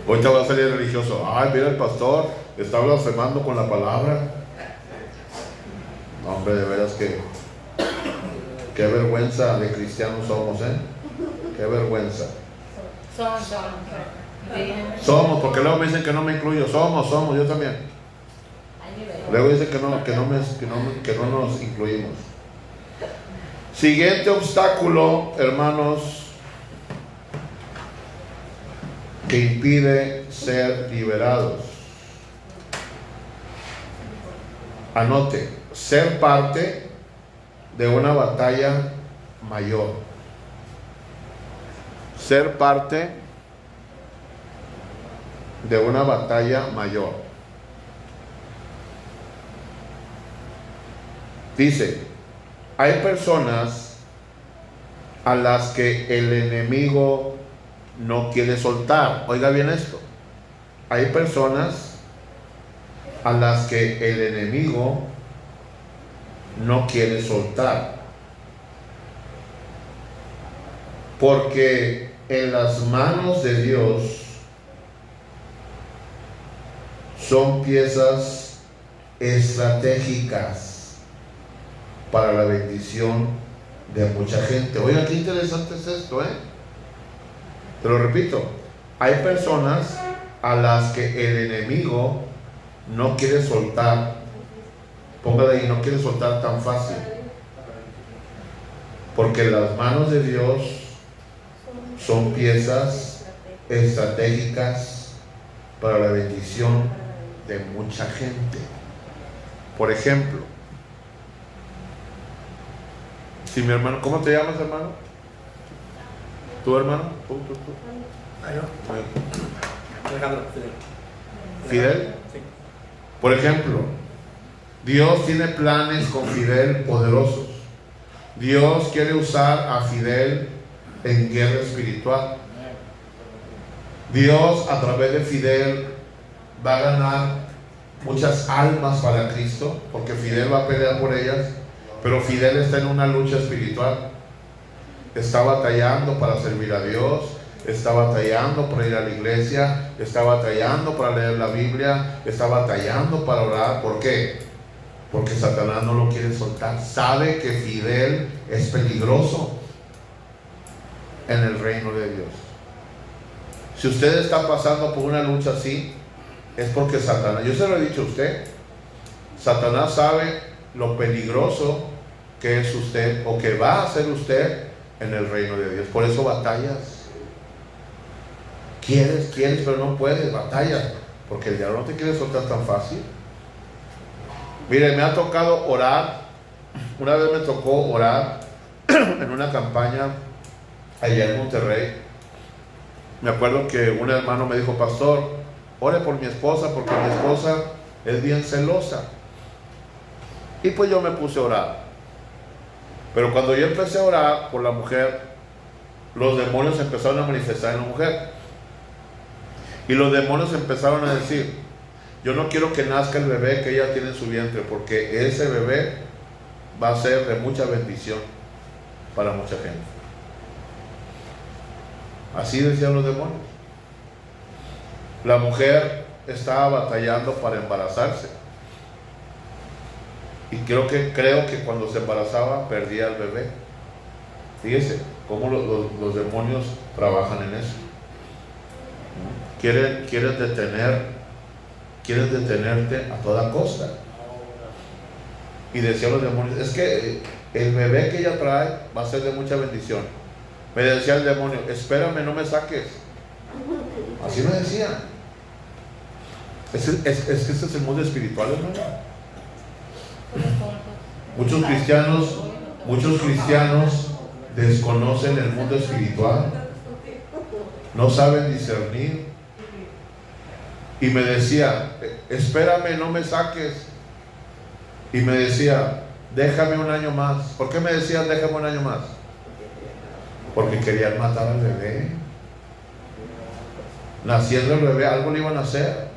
Hoy te va a salir religioso. Ay, mira el pastor, está blasfemando con la palabra. Hombre, de veras que qué vergüenza de cristianos somos, ¿eh? Qué vergüenza. Somos, porque luego me dicen que no me incluyo. Somos, yo también. Luego dicen que no nos incluimos. Siguiente obstáculo, hermanos, que impide ser liberados. Anote, ser parte de una batalla mayor. Ser parte de una batalla mayor. Dice, hay personas a las que el enemigo no quiere soltar. Oiga bien esto. Hay personas a las que el enemigo no quiere soltar. Porque en las manos de Dios son piezas estratégicas para la bendición de mucha gente. Oiga, qué interesante es esto, ¿eh? Te lo repito, hay personas a las que el enemigo no quiere soltar. Póngale ahí, no quiere soltar tan fácil. Porque las manos de Dios son piezas estratégicas para la bendición de mucha gente. Por ejemplo, si mi hermano, ¿cómo te llamas, hermano? ¿Tu hermano? ¿Tú?
Alejandro,
¿Fidel?
Sí.
Por ejemplo, Dios tiene planes con Fidel poderosos. Dios quiere usar a Fidel en guerra espiritual. Dios a través de Fidel va a ganar muchas almas para Cristo, porque Fidel va a pelear por ellas, pero Fidel está en una lucha espiritual. Está batallando para servir a Dios, está batallando para ir a la iglesia, está batallando para leer la Biblia, está batallando para orar. ¿Por qué? Porque Satanás no lo quiere soltar. Sabe que Fidel es peligroso en el reino de Dios. Si usted está pasando por una lucha así, es porque Satanás, yo se lo he dicho a usted, Satanás sabe lo peligroso que es usted o que va a ser usted en el reino de Dios. Por eso batallas. Quieres, pero no puedes, batallas, porque el diablo no te quiere soltar tan fácil. Mire, me ha tocado orar. Una vez me tocó orar en una campaña allá en Monterrey. Me acuerdo que un hermano me dijo: pastor, ore por mi esposa, porque mi esposa es bien celosa. Y pues yo me puse a orar. Pero cuando yo empecé a orar por la mujer, los demonios empezaron a manifestar en la mujer. Y los demonios empezaron a decir: yo no quiero que nazca el bebé que ella tiene en su vientre, porque ese bebé va a ser de mucha bendición para mucha gente. Así decían los demonios. La mujer estaba batallando para embarazarse. Y creo que cuando se embarazaba perdía el bebé. Fíjese cómo los demonios trabajan en eso. Quieren detenerte a toda costa. Y decían los demonios: es que el bebé que ella trae va a ser de mucha bendición. Me decía el demonio: espérame, no me saques. Así me decían. Este es el mundo espiritual, hermano. Muchos cristianos desconocen el mundo espiritual, no saben discernir. Y me decía: espérame, no me saques. Y me decía: déjame un año más. ¿Por qué me decían déjame un año más? Porque querían matar al bebé. Naciendo el bebé, algo le iban a hacer.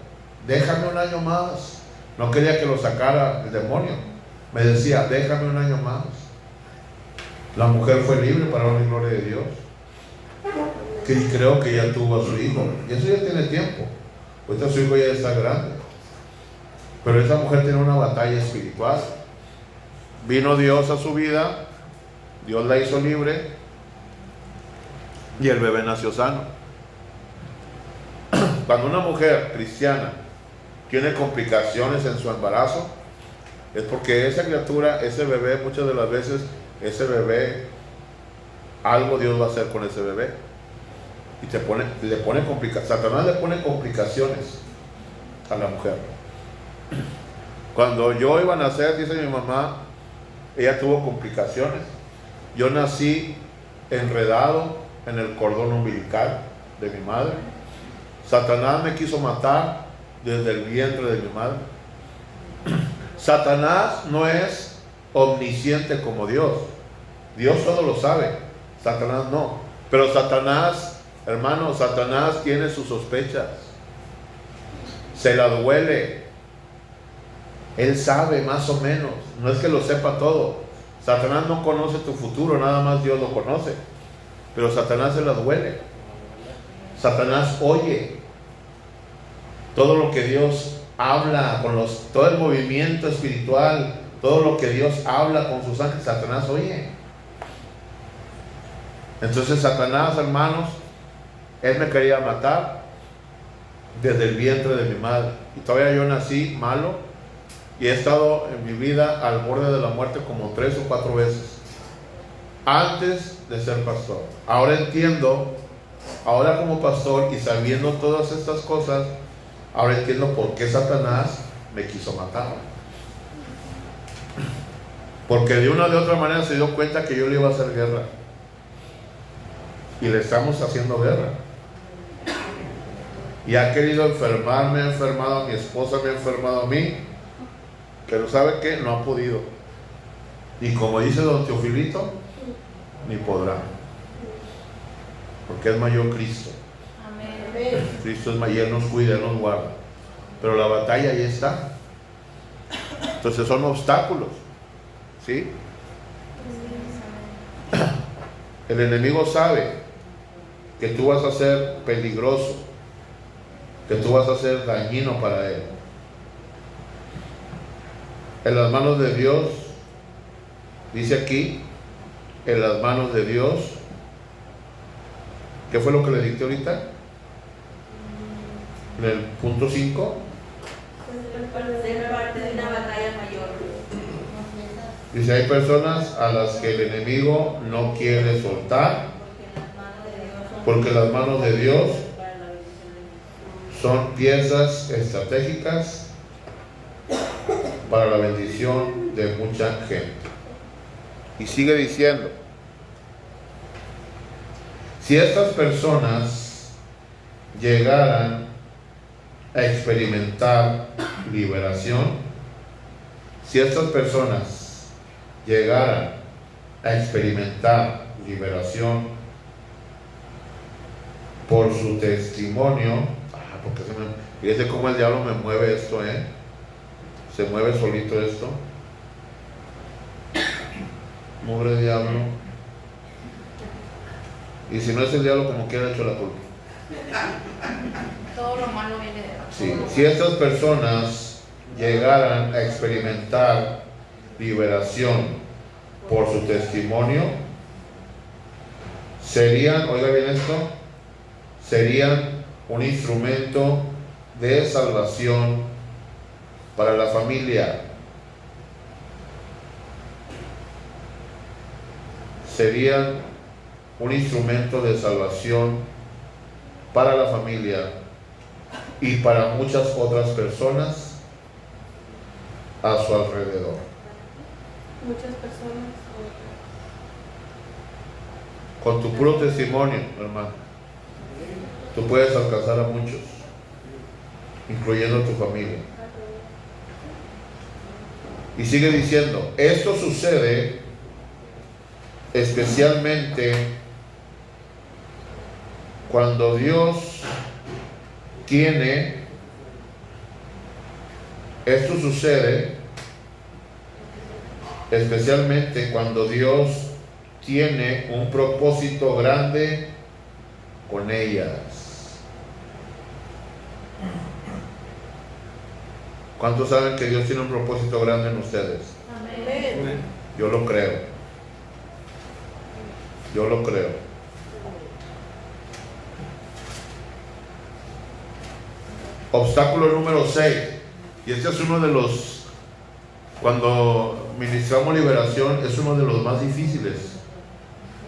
Déjame un año más. No quería que lo sacara el demonio. Me decía: déjame un año más. La mujer fue libre para la gloria de Dios. Y creo que ya tuvo a su hijo. Y eso ya tiene tiempo. Ahorita su hijo ya está grande. Pero esa mujer tiene una batalla espiritual. Vino Dios a su vida. Dios la hizo libre. Y el bebé nació sano. Cuando una mujer cristiana tiene complicaciones en su embarazo, es porque esa criatura, ese bebé, muchas de las veces, ese bebé, algo Dios va a hacer con ese bebé. Y le pone complicaciones. Satanás le pone complicaciones a la mujer. Cuando yo iba a nacer, dice mi mamá, ella tuvo complicaciones. Yo nací enredado en el cordón umbilical de mi madre. Satanás me quiso matar desde el vientre de mi madre. Satanás no es omnisciente como Dios. Dios todo lo sabe. Satanás no. Pero Satanás, hermano, Satanás tiene sus sospechas. Se la duele. Él sabe más o menos. No es que lo sepa todo. Satanás no conoce tu futuro, nada más Dios lo conoce. Pero Satanás se la duele. Satanás oye todo lo que Dios habla, todo el movimiento espiritual, todo lo que Dios habla con sus ángeles, Satanás oye. Entonces Satanás, hermanos, él me quería matar desde el vientre de mi madre. Y todavía yo nací malo y he estado en mi vida al borde de la muerte como 3 o 4 veces antes de ser pastor. Ahora entiendo, ahora como pastor y sabiendo todas estas cosas, ahora entiendo por qué Satanás me quiso matar. Porque de una o de otra manera se dio cuenta que yo le iba a hacer guerra. y le estamos haciendo guerra. Y ha querido enfermarme, ha enfermado a mi esposa, me ha enfermado a mí, pero ¿sabe qué? No ha podido. Y como dice don Teofilito, ni podrá, porque es mayor Cristo.
Amén.
Cristo es mayor, Él nos cuida, Él nos guarda, pero la batalla ahí está. Entonces son obstáculos, ¿sí? El enemigo sabe que tú vas a ser peligroso, que tú vas a ser dañino para él. En las manos de Dios, dice aquí, en las manos de Dios, ¿qué fue lo que le dicté ahorita? En el punto 5.
Ser parte de una batalla mayor.
Dice, hay personas a las que el enemigo no quiere soltar, porque las manos de Dios son piezas estratégicas para la bendición de mucha gente. Y sigue diciendo, si estas personas llegaran a experimentar liberación, si estas personas llegaran a experimentar liberación por su testimonio, porque fíjese cómo el diablo me mueve esto, se mueve solito esto. Mugre diablo. Y si no es el diablo, como quiera, hecho la culpa.
Todo lo malo viene de abajo.
Sí. Si estas personas llegaran a experimentar liberación por su testimonio, serían, oiga bien esto, serían un instrumento de salvación para la familia. Serían un instrumento de salvación para la familia y para muchas otras personas a su alrededor.
Muchas personas.
Con tu puro testimonio, hermano, tú puedes alcanzar a muchos, incluyendo a tu familia. Y sigue diciendo, esto sucede especialmente cuando Dios tiene, esto sucede especialmente cuando Dios tiene un propósito grande con ellas. ¿Cuántos saben que Dios tiene un propósito grande en ustedes?
Amén.
Yo lo creo. Yo lo creo. Obstáculo número 6. Y este es uno de los, cuando ministramos liberación, es uno de los más difíciles.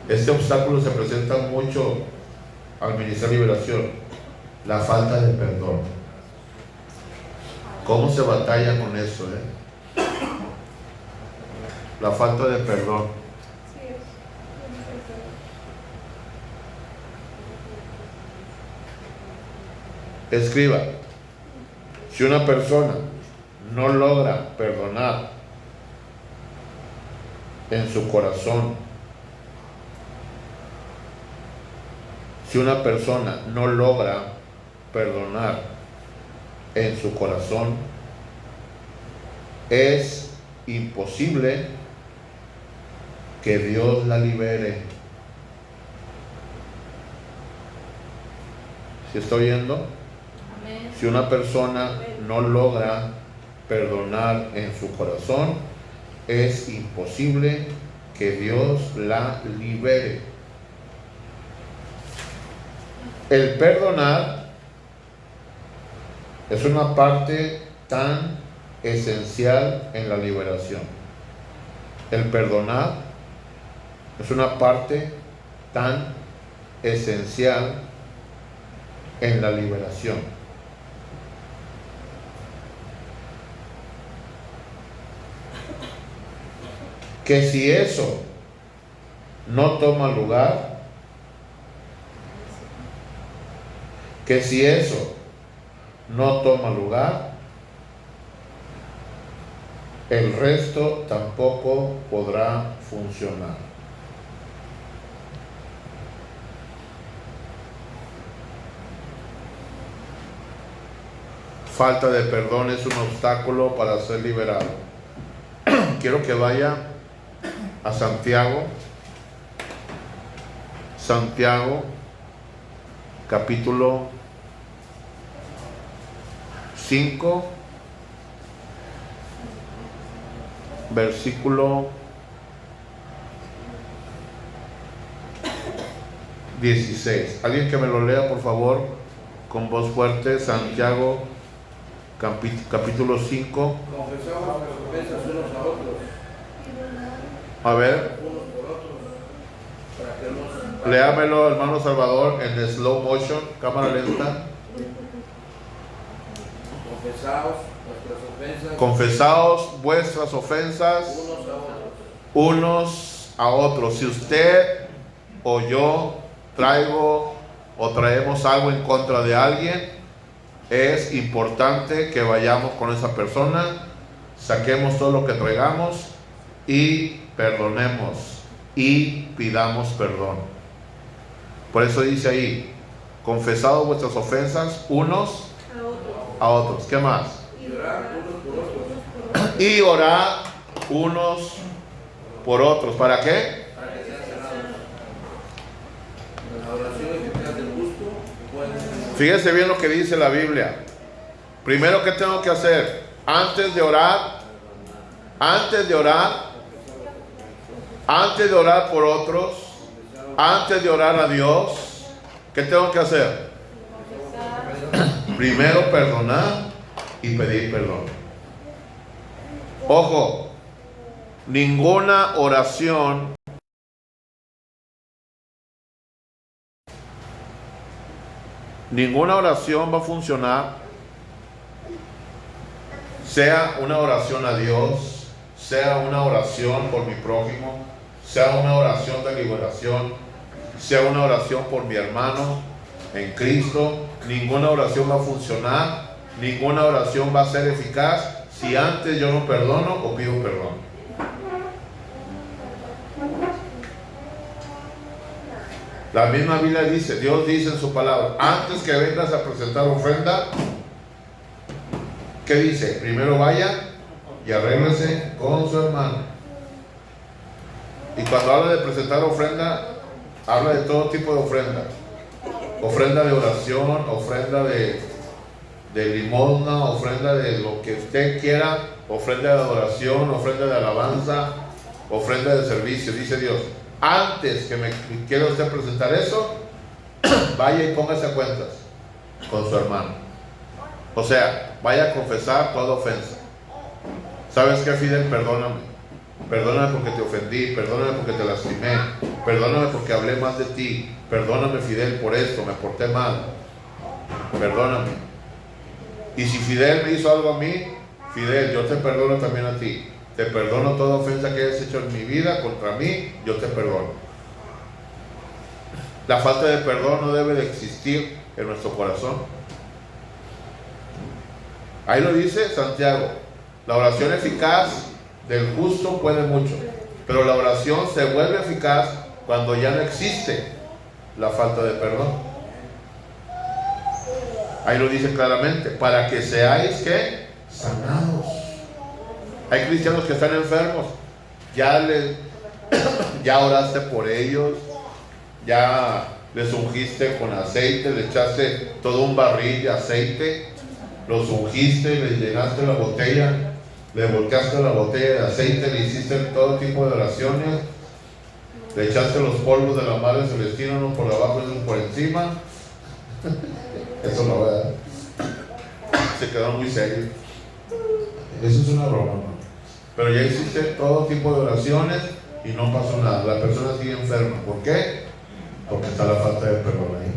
Este obstáculo se presenta mucho al ministrar liberación. La falta de perdón. ¿Cómo se batalla con eso? La falta de perdón. Escriba, si una persona no logra perdonar en su corazón, si una persona no logra perdonar en su corazón, es imposible que Dios la libere. ¿Sí está oyendo? Si una persona no logra perdonar en su corazón, es imposible que Dios la libere. El perdonar es una parte tan esencial en la liberación. El perdonar es una parte tan esencial en la liberación. Que si eso no toma lugar, que si eso no toma lugar, el resto tampoco podrá funcionar. Falta de perdón es un obstáculo para ser liberado. Quiero que vaya a Santiago, capítulo 5, versículo 16. Alguien que me lo lea, por favor, con voz fuerte. Santiago, capítulo 5.
Confesamos las ofensas unos a otros,
A ver,
unos por otros, para que nos...
léamelo, hermano Salvador, en slow motion, cámara lenta. Confesaos vuestras ofensas unos a otros. Si usted o yo traigo o traemos algo en contra de alguien, es importante que vayamos con esa persona, saquemos todo lo que traigamos y perdonemos y pidamos perdón. Por eso dice ahí, confesaos vuestras ofensas unos a otros. ¿Qué más? Y orad unos por otros. ¿Para qué? Fíjense bien lo que dice la Biblia. Primero, ¿qué tengo que hacer? Antes de orar por otros, antes de orar a Dios, ¿qué tengo que hacer? Primero perdonar y pedir perdón. Ojo, ninguna oración va a funcionar, sea una oración a Dios, sea una oración por mi prójimo, sea una oración de liberación, sea una oración por mi hermano en Cristo. Ninguna oración va a funcionar, ninguna oración va a ser eficaz si antes yo no perdono o pido perdón. La misma Biblia dice, Dios dice en su palabra, antes que vengas a presentar ofrenda, ¿qué dice? Primero vaya y arréglese con su hermano. Y cuando habla de presentar ofrenda, habla de todo tipo de ofrenda. Ofrenda de oración, ofrenda de limosna, ofrenda de lo que usted quiera, ofrenda de adoración, ofrenda de alabanza, ofrenda de servicio. Dice Dios, antes que me quiera usted presentar eso, vaya y póngase a cuentas con su hermano. O sea, vaya a confesar toda ofensa. ¿Sabes qué, Fidel? Perdóname. Perdóname porque te ofendí, perdóname porque te lastimé, perdóname porque hablé más de ti, perdóname, Fidel, por esto, me porté mal, perdóname. Y si Fidel me hizo algo a mí, Fidel, yo te perdono también a ti, te perdono toda ofensa que hayas hecho en mi vida contra mí, yo te perdono. La falta de perdón no debe de existir en nuestro corazón. Ahí lo dice Santiago, la oración eficaz del justo puede mucho, pero la oración se vuelve eficaz cuando ya no existe la falta de perdón. Ahí lo dice claramente, para que seáis ¿qué? Sanados. Hay cristianos que están enfermos, ya oraste por ellos, ya les ungiste con aceite, le echaste todo un barril de aceite, los ungiste, les llenaste la botella, le volcaste la botella de aceite, le hiciste todo tipo de oraciones, le echaste los polvos de la madre celestina, uno por abajo y uno por encima. Eso no, ¿verdad? Se quedaron muy serios. Eso es una broma, ¿no? Pero ya hiciste todo tipo de oraciones y no pasó nada. La persona sigue enferma. ¿Por qué? Porque está la falta de perdón ahí.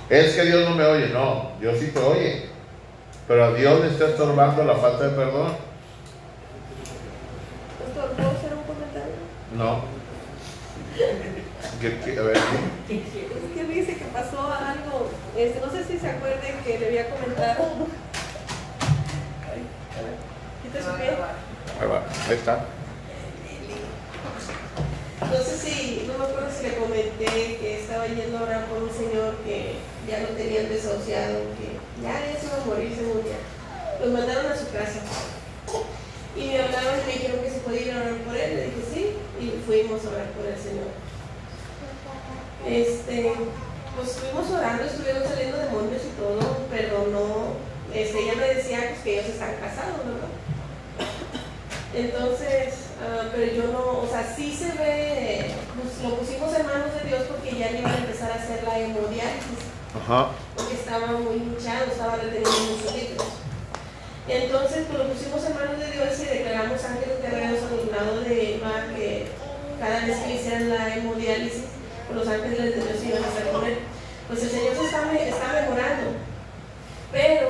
Es que Dios no me oye. No, Dios sí te oye. Pero a Dios le está estorbando la falta de perdón.
Pastor, ¿puedo hacer un comentario?
No. A ver,
Es que dice que pasó algo, no sé si se acuerden que le había comentado. Ay, a ver, quita su pie.
ahí va, ahí está.
No sé si, no me acuerdo si le comenté que estaba yendo a orar por un señor que ya lo tenían desahuciado, que ya se iba a morir según ya. Los mandaron a su casa. Y me hablaron y me dijeron que se podía ir a orar por él. Le dije sí, y fuimos a orar por el Señor. Pues estuvimos orando, estuvieron saliendo demonios y todo, pero no, ella me decía pues, que ellos están casados, ¿verdad? Entonces, pero yo no, o sea, sí se ve, pues lo pusimos en manos de Dios porque ya le iban a empezar a hacer la hemodiálisis.
Ajá.
Porque estaba muy hinchado, estaba reteniendo muchos líquidos. Entonces, pues lo pusimos en manos de Dios y declaramos ángeles guerreros al lado de Eva que cada vez que hicieran la hemodiálisis, pues los ángeles de Dios iban a estar con él. Pues el Señor se está mejorando. Pero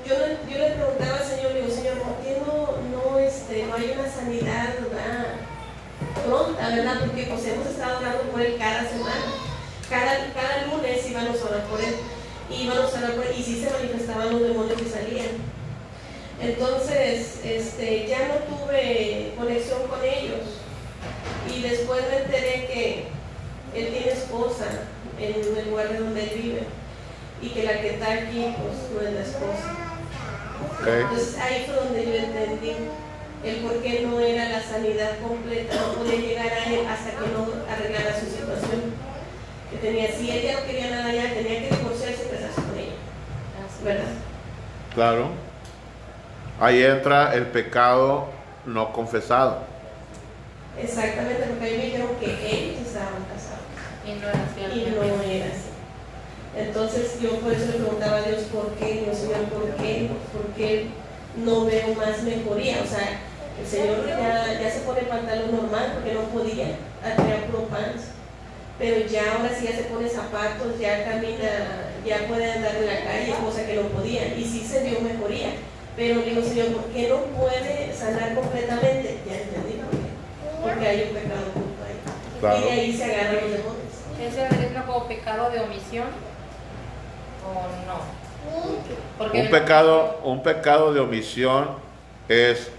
yo le preguntaba al Señor, le digo, Señor, ¿por qué no hay una sanidad, ¿verdad? Pronta, ¿verdad? Porque pues hemos estado orando por él cada semana. Cada lunes íbamos a orar por él. Y sí se manifestaban los demonios que salían. Entonces, ya no tuve conexión con ellos. Y después me enteré que él tiene esposa en el lugar de donde él vive. Y que la que está aquí, pues, no es la esposa.
Okay.
Entonces, ahí fue donde yo entendí el por qué no era la sanidad completa, no podía llegar a él hasta que no arreglara su situación. Que tenía, si él ya no quería nada ya, tenía que divorciarse y casarse con ella. ¿Verdad?
Claro. Ahí entra el pecado no confesado.
Exactamente, porque a mí me dijeron que ellos estaban casados.
Y no era cierto.
Y no era así. Entonces yo por eso le preguntaba a Dios por qué, Dios Señor, por qué no veo más mejoría. O sea, el Señor ya se pone pantalón normal porque no podía, tenía puro pants. Pero ya ahora sí ya se pone zapatos, ya camina, ya puede andar en la calle, cosa que no podía. Y sí se vio mejoría. Pero le digo, Señor, ¿por qué no puede sanar completamente? Ya entendí por qué. Porque hay un pecado oculto ahí.
Claro.
Y de ahí se agarran los demonios.
¿Es el mismo como pecado de omisión o no? Porque
Un pecado de omisión es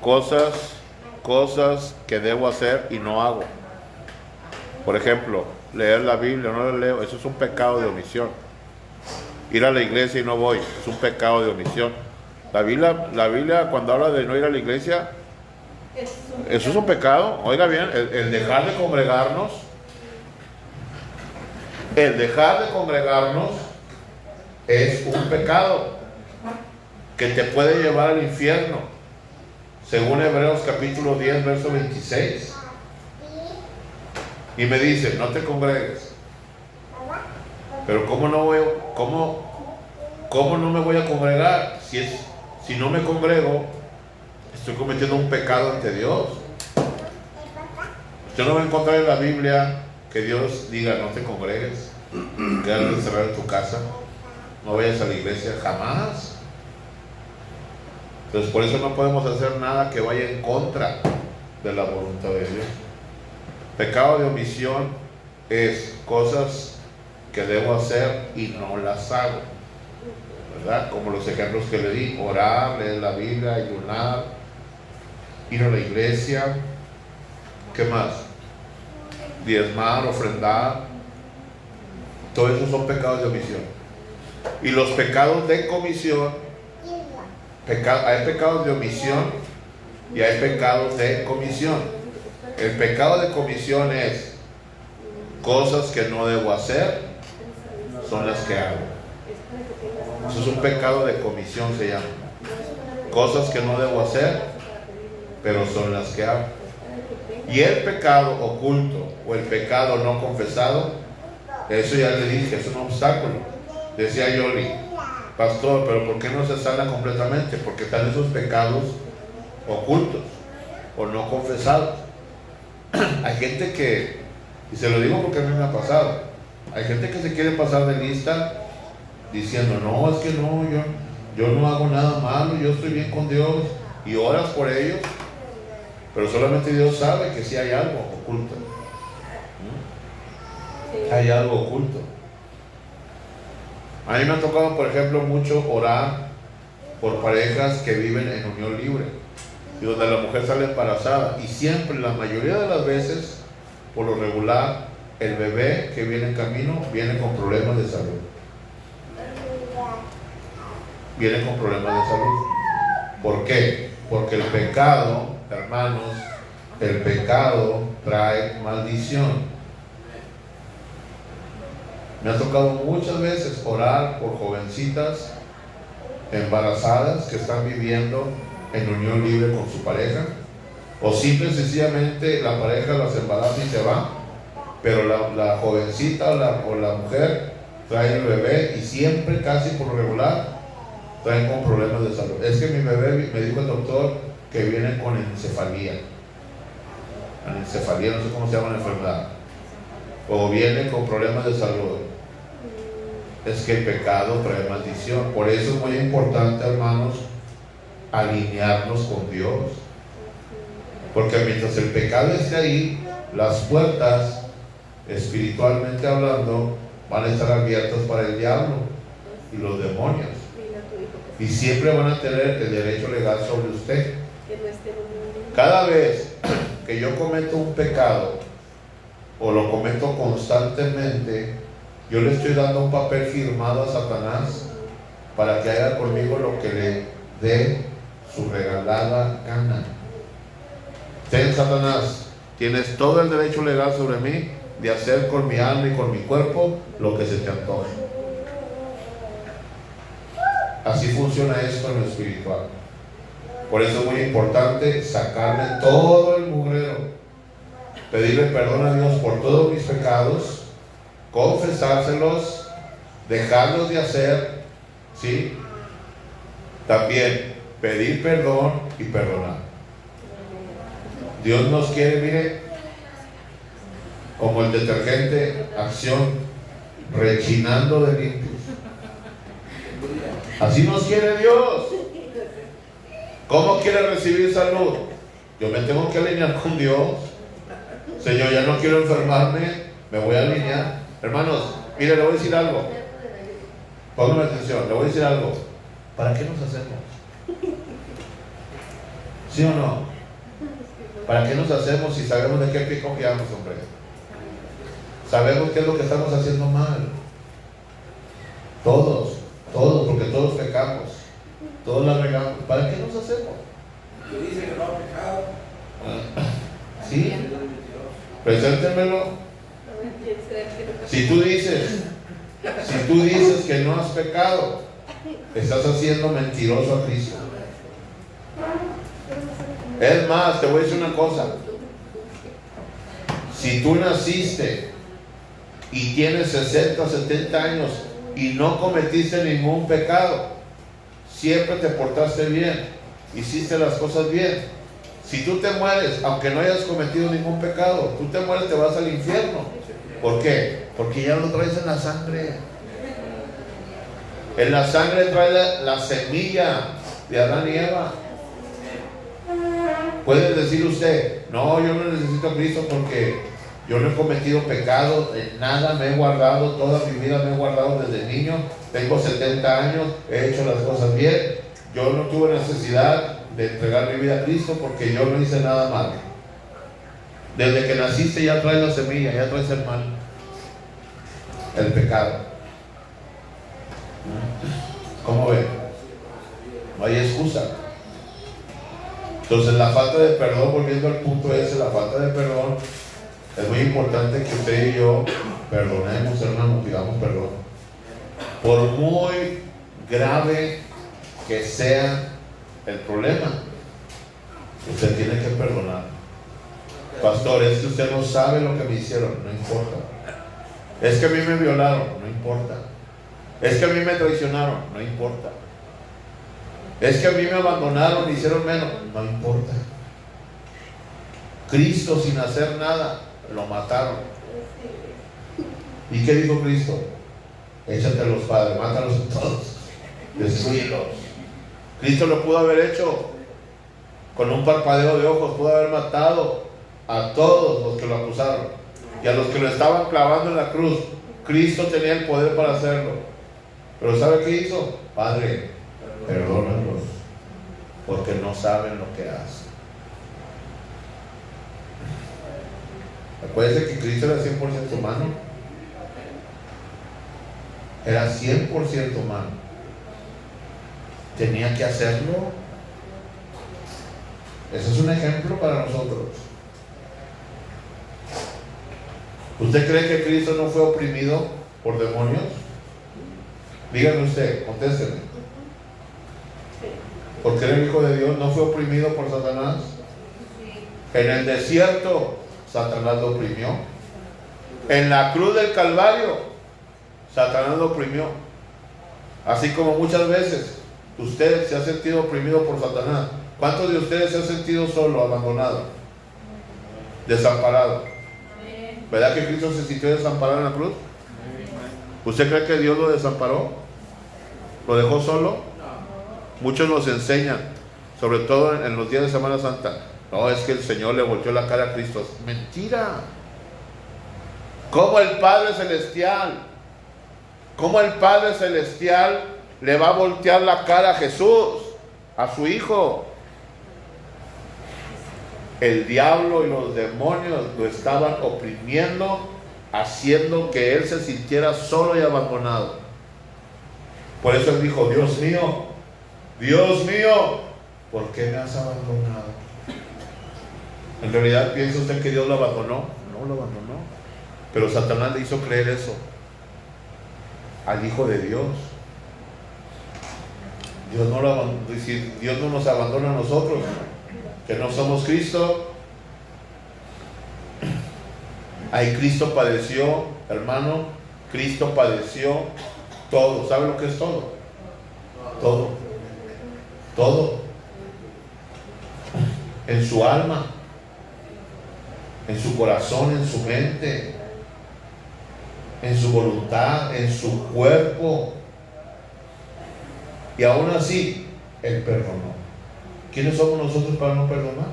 cosas que debo hacer y no hago. Por ejemplo, leer la Biblia, no la leo, eso es un pecado de omisión. Ir a la iglesia y no voy, es un pecado de omisión. La Biblia cuando habla de no ir a la iglesia, eso es un pecado. Oiga bien, el dejar de congregarnos, es un pecado que te puede llevar al infierno, según Hebreos capítulo 10, verso 26. Y me dice, no te congregues. Pero ¿cómo no me voy a congregar? Si no me congrego, estoy cometiendo un pecado ante Dios. Usted no va a encontrar en la Biblia que Dios diga, no te congregues, quédate encerrado en tu casa, no vayas a la iglesia, jamás. Entonces por eso no podemos hacer nada que vaya en contra de la voluntad de Dios. Pecado de omisión es cosas que debo hacer y no las hago, ¿verdad? Como los ejemplos que le di: orar, leer la Biblia, ayunar, ir a la iglesia. ¿Qué más? Diezmar, ofrendar. Todo eso son pecados de omisión. Y los pecados de comisión, hay pecados de omisión y hay pecados de comisión. El pecado de comisión es cosas que no debo hacer, son las que hago. Eso es un pecado de comisión, se llama. Cosas que no debo hacer, pero son las que hago. Y el pecado oculto o el pecado no confesado, eso ya le dije, es un obstáculo. Decía Yoli, pastor, pero ¿por qué no se sana completamente? Porque están esos pecados ocultos o no confesados. Hay gente que, y se lo digo porque a mí me ha pasado, hay gente que se quiere pasar de lista diciendo, no, es que no, yo no hago nada malo, yo estoy bien con Dios, y oras por ellos, pero solamente Dios sabe que sí hay algo oculto. hay algo oculto. A mí me ha tocado, por ejemplo, mucho orar por parejas que viven en unión libre y donde la mujer sale embarazada, y siempre, la mayoría de las veces, por lo regular, el bebé que viene en camino viene con problemas de salud. Viene con problemas de salud. ¿Por qué? Porque el pecado, hermanos, el pecado trae maldición. Me ha tocado muchas veces orar por jovencitas embarazadas que están viviendo en unión libre con su pareja, o simple y sencillamente la pareja las embaraza y se va, pero la jovencita o la mujer trae el bebé, y siempre, casi por lo regular, traen con problemas de salud. Es que mi bebé, me dijo el doctor, que viene con encefalía. Encefalía, no sé cómo se llama la enfermedad, o viene con problemas de salud. Es que el pecado trae maldición. Por eso es muy importante, hermanos, alinearnos con Dios, porque mientras el pecado esté ahí, las puertas, espiritualmente hablando, van a estar abiertas para el diablo y los demonios, y siempre van a tener el derecho legal sobre usted. Cada vez que yo cometo un pecado o lo cometo constantemente, yo le estoy dando un papel firmado a Satanás para que haga conmigo lo que le dé su regalada gana. Ten, Satanás, tienes todo el derecho legal sobre mí de hacer con mi alma y con mi cuerpo lo que se te antoje. Así funciona esto en lo espiritual. Por eso es muy importante sacarle todo el mugrero, pedirle perdón a Dios por todos mis pecados, confesárselos, dejarlos de hacer, ¿sí? También pedir perdón y perdonar. Dios nos quiere, mire, como el detergente Acción, rechinando de limpios. Así nos quiere Dios. ¿Cómo quiere recibir salud? Yo me tengo que alinear con Dios. Señor, ya no quiero enfermarme, me voy a alinear. Hermanos, mire, le voy a decir algo. Póngame atención, le voy a decir algo. ¿Para qué nos hacemos? ¿Sí o no? ¿Para qué nos hacemos si sabemos de qué pie confiamos, hombre? Sabemos qué es lo que estamos haciendo mal. Todos, porque todos pecamos. Todos la regamos. ¿Para qué nos hacemos?
Que dice que no ha pecado.
¿Sí? Preséntemelo. Si tú dices que no has pecado, estás haciendo mentiroso a Cristo. Es más, te voy a decir una cosa. Si tú naciste y tienes 60 o 70 años y no cometiste ningún pecado, siempre te portaste bien, hiciste las cosas bien. Si tú te mueres, aunque no hayas cometido ningún pecado, tú te mueres, te vas al infierno. ¿Por qué? Porque ya lo traes en la sangre. En la sangre trae la semilla de Adán y Eva. Puede decir usted, no, yo no necesito a Cristo porque yo no he cometido pecado, en nada me he guardado, toda mi vida me he guardado desde niño, tengo 70 años, he hecho las cosas bien, yo no tuve necesidad de entregar mi vida a Cristo porque yo no hice nada malo. Desde que naciste ya traes la semilla, ya traes el mal, el pecado. ¿Cómo ven? No hay excusa. Entonces la falta de perdón, volviendo al punto ese, la falta de perdón, es muy importante que usted y yo perdonemos, hermanos, pidamos perdón. Por muy grave que sea el problema, usted tiene que perdonar. Pastor, es que usted no sabe lo que me hicieron, no importa. Es que a mí me violaron, no importa. Es que a mí me traicionaron, no importa. Es que a mí me abandonaron, me hicieron menos, no importa. Cristo, sin hacer nada, lo mataron. ¿Y qué dijo Cristo? Échate a los padres, mátalos a todos, destruyelos. Cristo lo pudo haber hecho con un parpadeo de ojos, pudo haber matado a todos los que lo acusaron. y a los que lo estaban clavando en la cruz. Cristo tenía el poder para hacerlo. Pero ¿sabe qué hizo? Padre, perdónalos, porque no saben lo que hacen. Acuérdense que Cristo era 100% humano. Era 100% humano. Tenía que hacerlo. Ese es un ejemplo para nosotros. ¿Usted cree que Cristo no fue oprimido por demonios? Dígame usted, contésteme. ¿Por qué el Hijo de Dios no fue oprimido por Satanás? En el desierto, Satanás lo oprimió. En la cruz del Calvario, Satanás lo oprimió. Así como muchas veces usted se ha sentido oprimido por Satanás. ¿Cuántos de ustedes se han sentido solo, abandonado, desamparado? ¿Verdad que Cristo se sintió desamparado en la cruz? ¿Usted cree que Dios lo desamparó? ¿Lo dejó solo? Muchos nos enseñan, sobre todo en los días de Semana Santa, no, es que el Señor le volteó la cara a Cristo. Mentira. ¿Cómo el Padre Celestial le va a voltear la cara a Jesús, a su Hijo? El diablo y los demonios lo estaban oprimiendo, haciendo que él se sintiera solo y abandonado. Por eso él dijo: Dios mío, ¿por qué me has abandonado? En realidad, ¿piensa usted que Dios lo abandonó? No lo abandonó. Pero Satanás le hizo creer eso al Hijo de Dios. Dios no nos abandona a nosotros, que no somos Cristo. Ahí Cristo padeció, hermano. Cristo padeció todo. ¿Sabe lo que es todo? Todo. En su alma, en su corazón, en su mente, en su voluntad, en su cuerpo. Y aún así, Él perdonó. ¿Quiénes somos nosotros para no perdonar?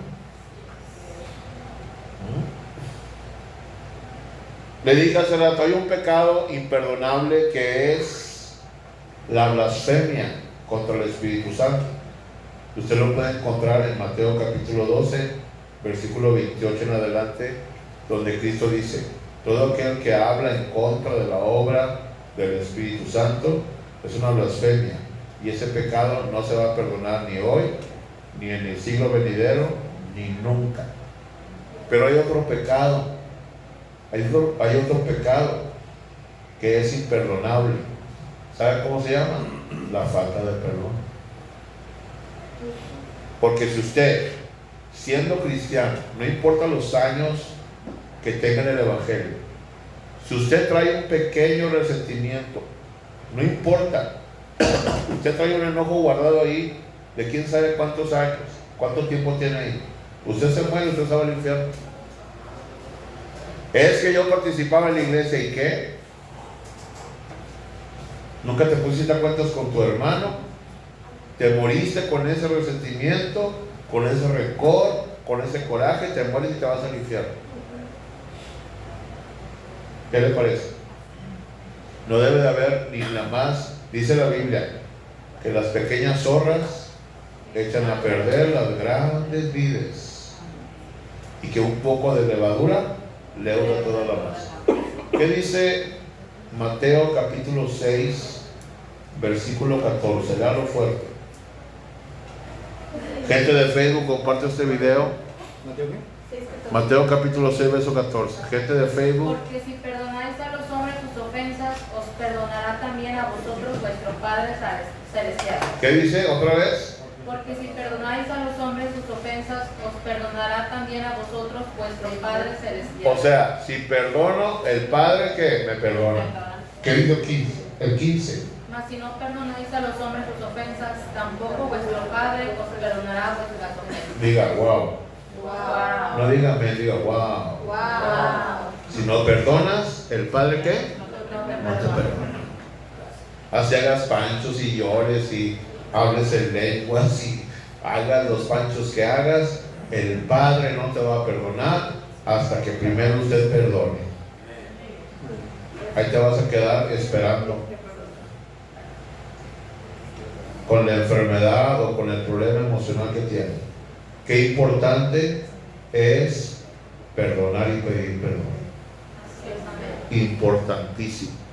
Le dije hace rato, hay un pecado imperdonable que es la blasfemia contra el Espíritu Santo. Usted lo puede encontrar en Mateo capítulo 12, versículo 28 en adelante, donde Cristo dice: todo aquel que habla en contra de la obra del Espíritu Santo es una blasfemia, y ese pecado no se va a perdonar ni hoy, ni en el siglo venidero, ni nunca. Pero hay otro pecado, hay otro pecado que es imperdonable. ¿Sabe cómo se llama? La falta de perdón. Porque si usted, siendo cristiano, no importa los años que tenga en el Evangelio, si usted trae un pequeño resentimiento, no importa, usted trae un enojo guardado ahí de quién sabe cuántos años, cuánto tiempo tiene ahí, usted se muere, usted se va al infierno. Es que yo participaba en la iglesia, ¿y qué? ¿Nunca te pusiste a cuentas con tu hermano? Te moriste con ese resentimiento, con ese rencor, con ese coraje, te mueres y te vas al infierno. ¿Qué le parece? No debe de haber ni la más. Dice la Biblia que las pequeñas zorras echan a perder las grandes vides, y que un poco de levadura leuda toda la masa. ¿Qué dice Mateo capítulo 6, versículo 14? Léalo fuerte. Gente de Facebook, comparte este video. Mateo capítulo 6, verso 14. Gente de Facebook.
Porque si perdonáis a los hombres sus ofensas, os perdonará también a vosotros vuestro Padre Celestial.
¿Qué dice otra vez?
Porque si perdonáis a los hombres sus ofensas, os perdonará también a vosotros vuestro Padre Celestial.
O sea, si perdono, el Padre que me perdona. ¿Qué dice 15? El 15.
Mas si no perdonáis a los hombres sus ofensas, tampoco vuestro Padre os perdonará vuestras ofensas.
Diga, wow.
Wow.
No diga me, diga wow.
Wow.
Si no perdonas, ¿el Padre qué? No te perdona. Así hagas panchos y llores y hables en lenguas y hagas los panchos que hagas, el Padre no te va a perdonar hasta que primero usted perdone. Ahí te vas a quedar esperando con la enfermedad o con el problema emocional que tienes. Qué importante es perdonar y pedir perdón. Importantísimo.